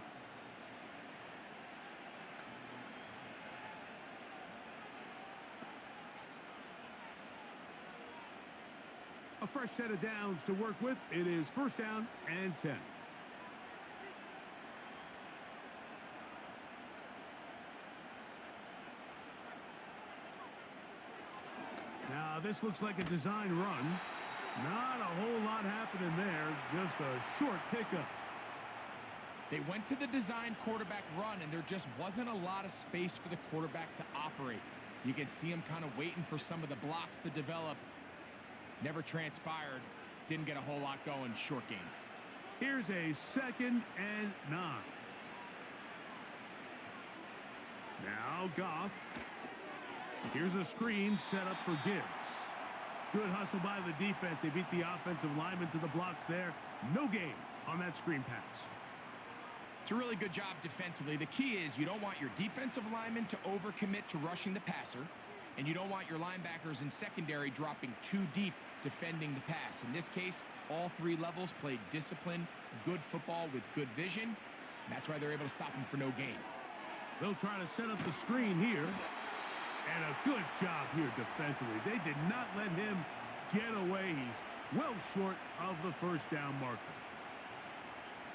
A fresh set of downs to work with. It is 1st down and 10. Now this looks like a design run. Not a whole lot happening there. Just a short pickup. They went to the design quarterback run, and there just wasn't a lot of space for the quarterback to operate. You can see him kind of waiting for some of the blocks to develop. Never transpired. Didn't get a whole lot going. Short game. Here's a 2nd and 9. Now Goff. Here's a screen set up for Gibbs. Good hustle by the defense. They beat the offensive lineman to the blocks there. No gain on that screen pass. It's a really good job defensively. The key is you don't want your defensive lineman to overcommit to rushing the passer, and you don't want your linebackers in secondary dropping too deep defending the pass. In this case, all 3 levels played disciplined, good football with good vision. That's why they're able to stop him for no gain. They'll try to set up the screen here. And a good job here defensively. They did not let him get away. He's well short of the 1st down marker.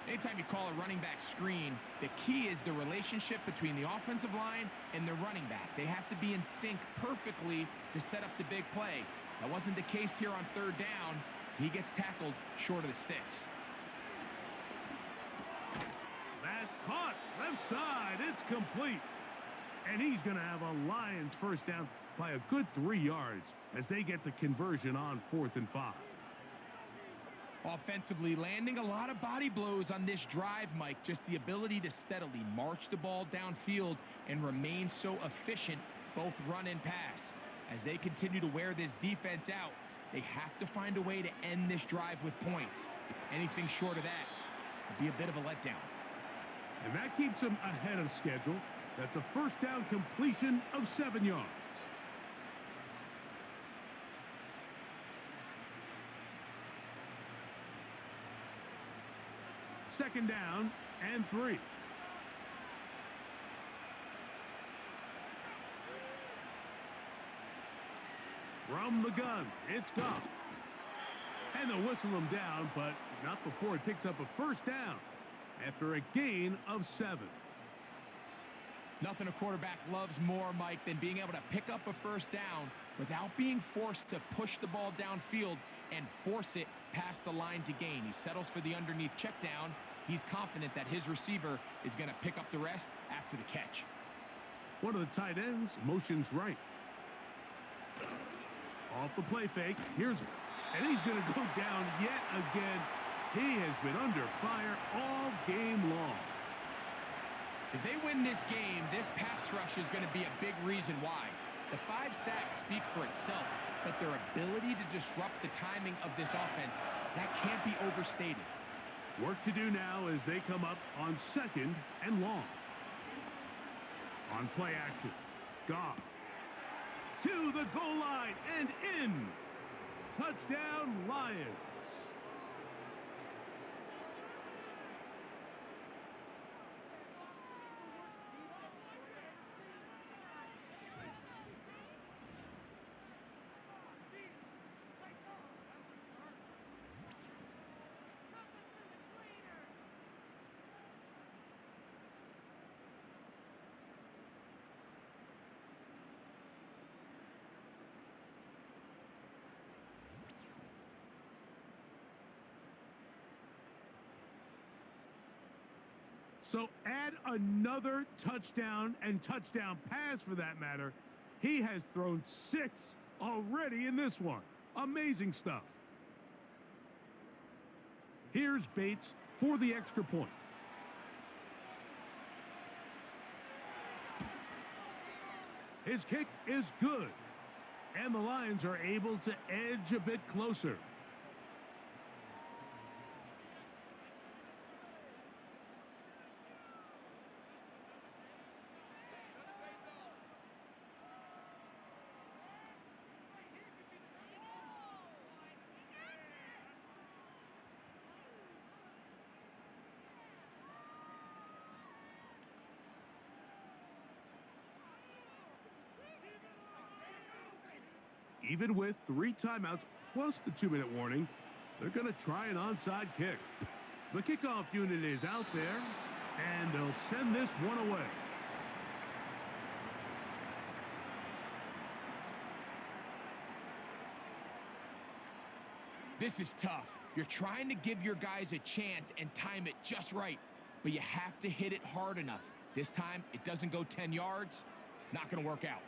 Anytime you call a running back screen, the key is the relationship between the offensive line and the running back. They have to be in sync perfectly to set up the big play. That wasn't the case here on 3rd down. He gets tackled short of the sticks. That's caught. Left side. It's complete. And he's going to have a Lions 1st down by a good 3 yards as they get the conversion on 4th and 5. Offensively, landing a lot of body blows on this drive, Mike. Just the ability to steadily march the ball downfield and remain so efficient, both run and pass. As they continue to wear this defense out, they have to find a way to end this drive with points. Anything short of that would be a bit of a letdown. And that keeps them ahead of schedule. That's a 1st down completion of 7 yards. Second down and 3. From the gun, it's Goff. And they'll whistle him down, but not before he picks up a 1st down after a gain of 7. Nothing a quarterback loves more, Mike, than being able to pick up a 1st down without being forced to push the ball downfield and force it past the line to gain. He settles for the underneath check down. He's confident that his receiver is going to pick up the rest after the catch. One of the tight ends motions right. Off the play fake. And he's going to go down yet again. He has been under fire all game long. If they win this game, this pass rush is going to be a big reason why. The 5 sacks speak for itself, but their ability to disrupt the timing of this offense, that can't be overstated. Work to do now as they come up on 2nd and long. On play action, Goff to the goal line and in. Touchdown, Lions. So add another touchdown and touchdown pass for that matter. He has thrown 6 already in this one. Amazing stuff. Here's Bates for the extra point. His kick is good, and the Lions are able to edge a bit closer. Even with 3 timeouts plus the 2-minute warning, they're going to try an onside kick. The kickoff unit is out there, and they'll send this one away. This is tough. You're trying to give your guys a chance and time it just right, but you have to hit it hard enough. This time, it doesn't go 10 yards. Not going to work out.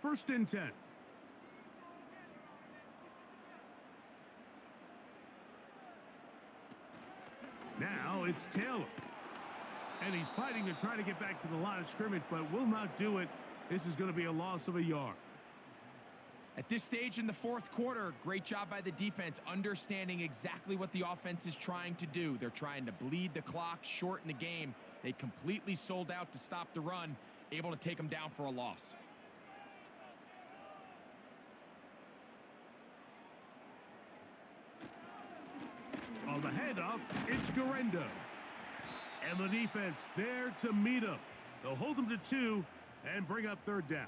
First and 10. Now it's Taylor. And he's fighting to try to get back to the line of scrimmage, but will not do it. This is going to be a loss of a yard. At this stage in the fourth quarter, great job by the defense, understanding exactly what the offense is trying to do. They're trying to bleed the clock, shorten the game. They completely sold out to stop the run, able to take them down for a loss. On the handoff, it's Garendo. And the defense there to meet him. They'll hold him to 2 and bring up third down.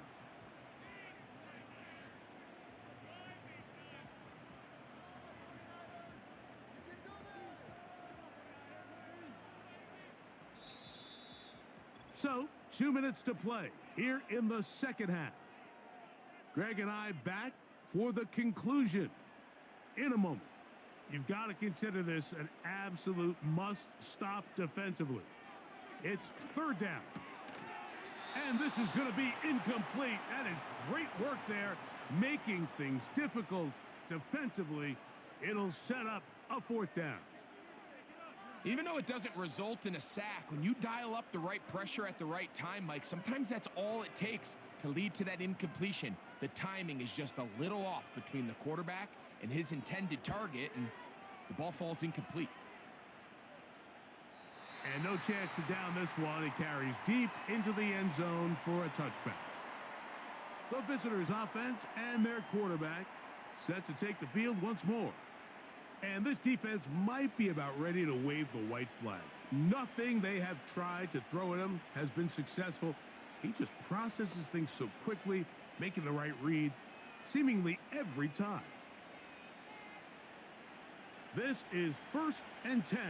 So, 2 minutes to play here in the second half. Greg and I back for the conclusion in a moment. You've got to consider this an absolute must-stop defensively. It's third down. And this is going to be incomplete. That is great work there, making things difficult defensively. It'll set up a fourth down. Even though it doesn't result in a sack, when you dial up the right pressure at the right time, Mike, sometimes that's all it takes to lead to that incompletion. The timing is just a little off between the quarterback and his intended target, and the ball falls incomplete. And no chance to down this one. It carries deep into the end zone for a touchback. The visitors' offense and their quarterback set to take the field once more. And this defense might be about ready to wave the white flag. Nothing they have tried to throw at him has been successful. He just processes things so quickly, making the right read seemingly every time. This is first and 10.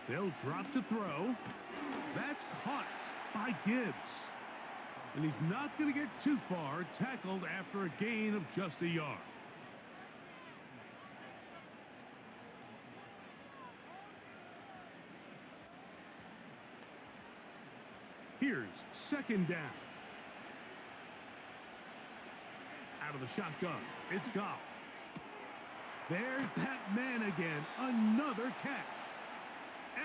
They'll drop to throw. That's caught by Gibbs. And he's not going to get too far, tackled after a gain of just a yard. Here's second down. Out of the shotgun, it's Goff. There's that man again, another catch.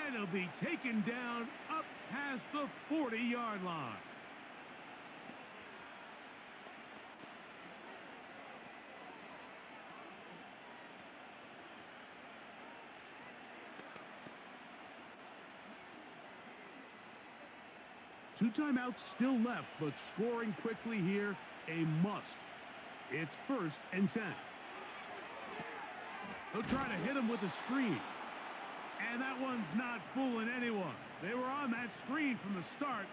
And he'll be taken down up past the 40-yard line. Two timeouts still left, but scoring quickly here, a must. It's first and 10. They'll try to hit him with a screen. And that one's not fooling anyone. They were on that screen from the start,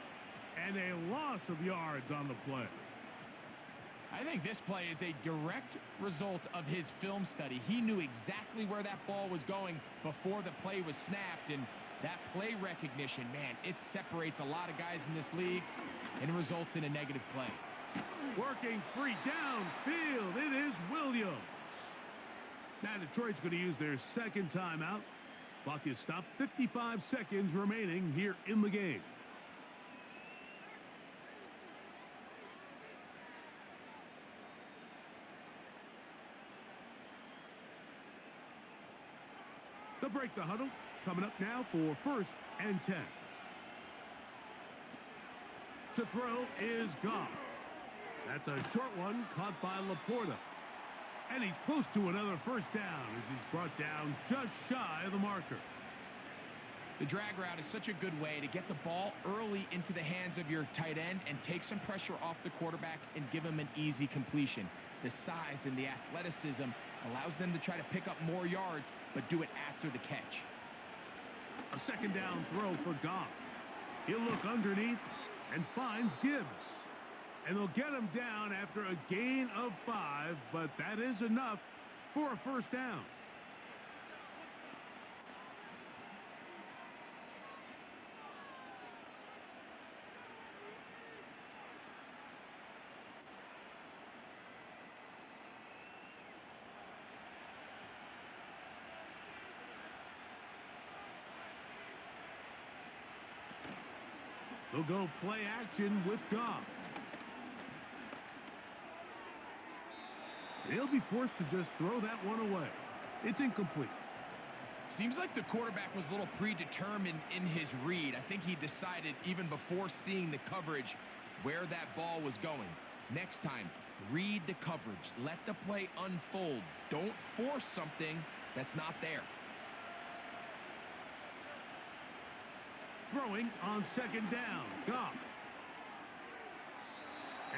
and a loss of yards on the play. I think this play is a direct result of his film study. He knew exactly where that ball was going before the play was snapped, and that play recognition, man, it separates a lot of guys in this league and results in a negative play. Working free downfield, it is Williams. Now Detroit's going to use their second timeout. Clock is stopped. 55 seconds remaining here in the game. They'll break the huddle. Coming up now for 1st and 10. To throw is Goff. That's a short one caught by Laporta. And he's close to another first down as he's brought down just shy of the marker. The drag route is such a good way to get the ball early into the hands of your tight end and take some pressure off the quarterback and give him an easy completion. The size and the athleticism allows them to try to pick up more yards, but do it after the catch. A second down throw for Goff. He'll look underneath and finds Gibbs. And they'll get him down after a gain of 5, but that is enough for a first down. They'll go play action with Goff. He'll be forced to just throw that one away. It's incomplete. Seems like the quarterback was a little predetermined in his read. I think he decided even before seeing the coverage where that ball was going. Next time, read the coverage. Let the play unfold. Don't force something that's not there. Throwing on second down, Goff.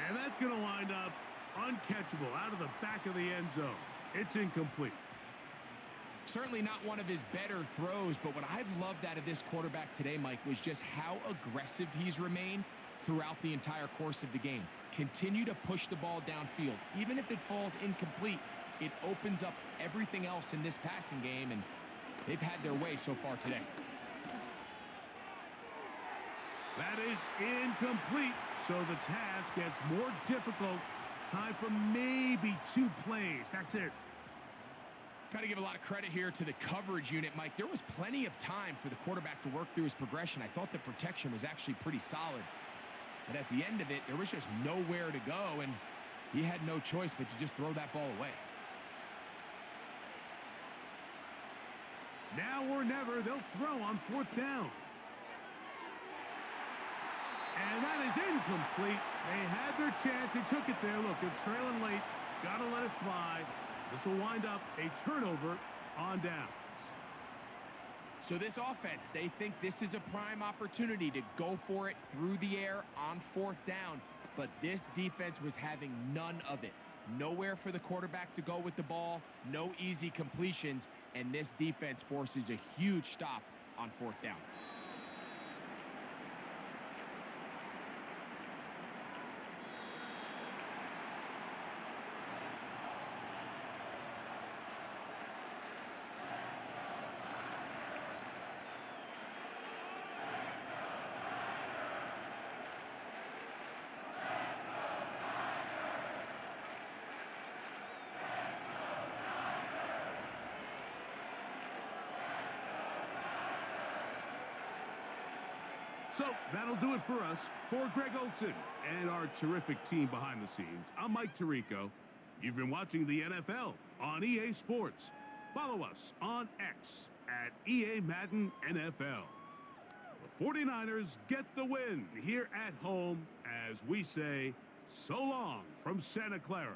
And that's going to wind up uncatchable out of the back of the end zone. It's incomplete. Certainly not one of his better throws, but what I've loved out of this quarterback today, Mike, was just how aggressive he's remained throughout the entire course of the game. Continue to push the ball downfield. Even if it falls incomplete, it opens up everything else in this passing game, and they've had their way so far today. That is incomplete, so the task gets more difficult. Time for maybe 2 plays. That's it. Got to give a lot of credit here to the coverage unit, Mike. There was plenty of time for the quarterback to work through his progression. I thought the protection was actually pretty solid. But at the end of it, there was just nowhere to go, and he had no choice but to just throw that ball away. Now or never, they'll throw on 4th down. And that is incomplete. They had their chance. They took it there. Look, they're trailing late. Got to let it fly. This will wind up a turnover on downs. So this offense, they think this is a prime opportunity to go for it through the air on 4th down. But this defense was having none of it. Nowhere for the quarterback to go with the ball. No easy completions. And this defense forces a huge stop on 4th down. So that'll do it for us. For Greg Olson and our terrific team behind the scenes, I'm Mike Tirico. You've been watching the NFL on EA Sports. Follow us on X at EA Madden NFL. The 49ers get the win here at home as we say so long from Santa Clara.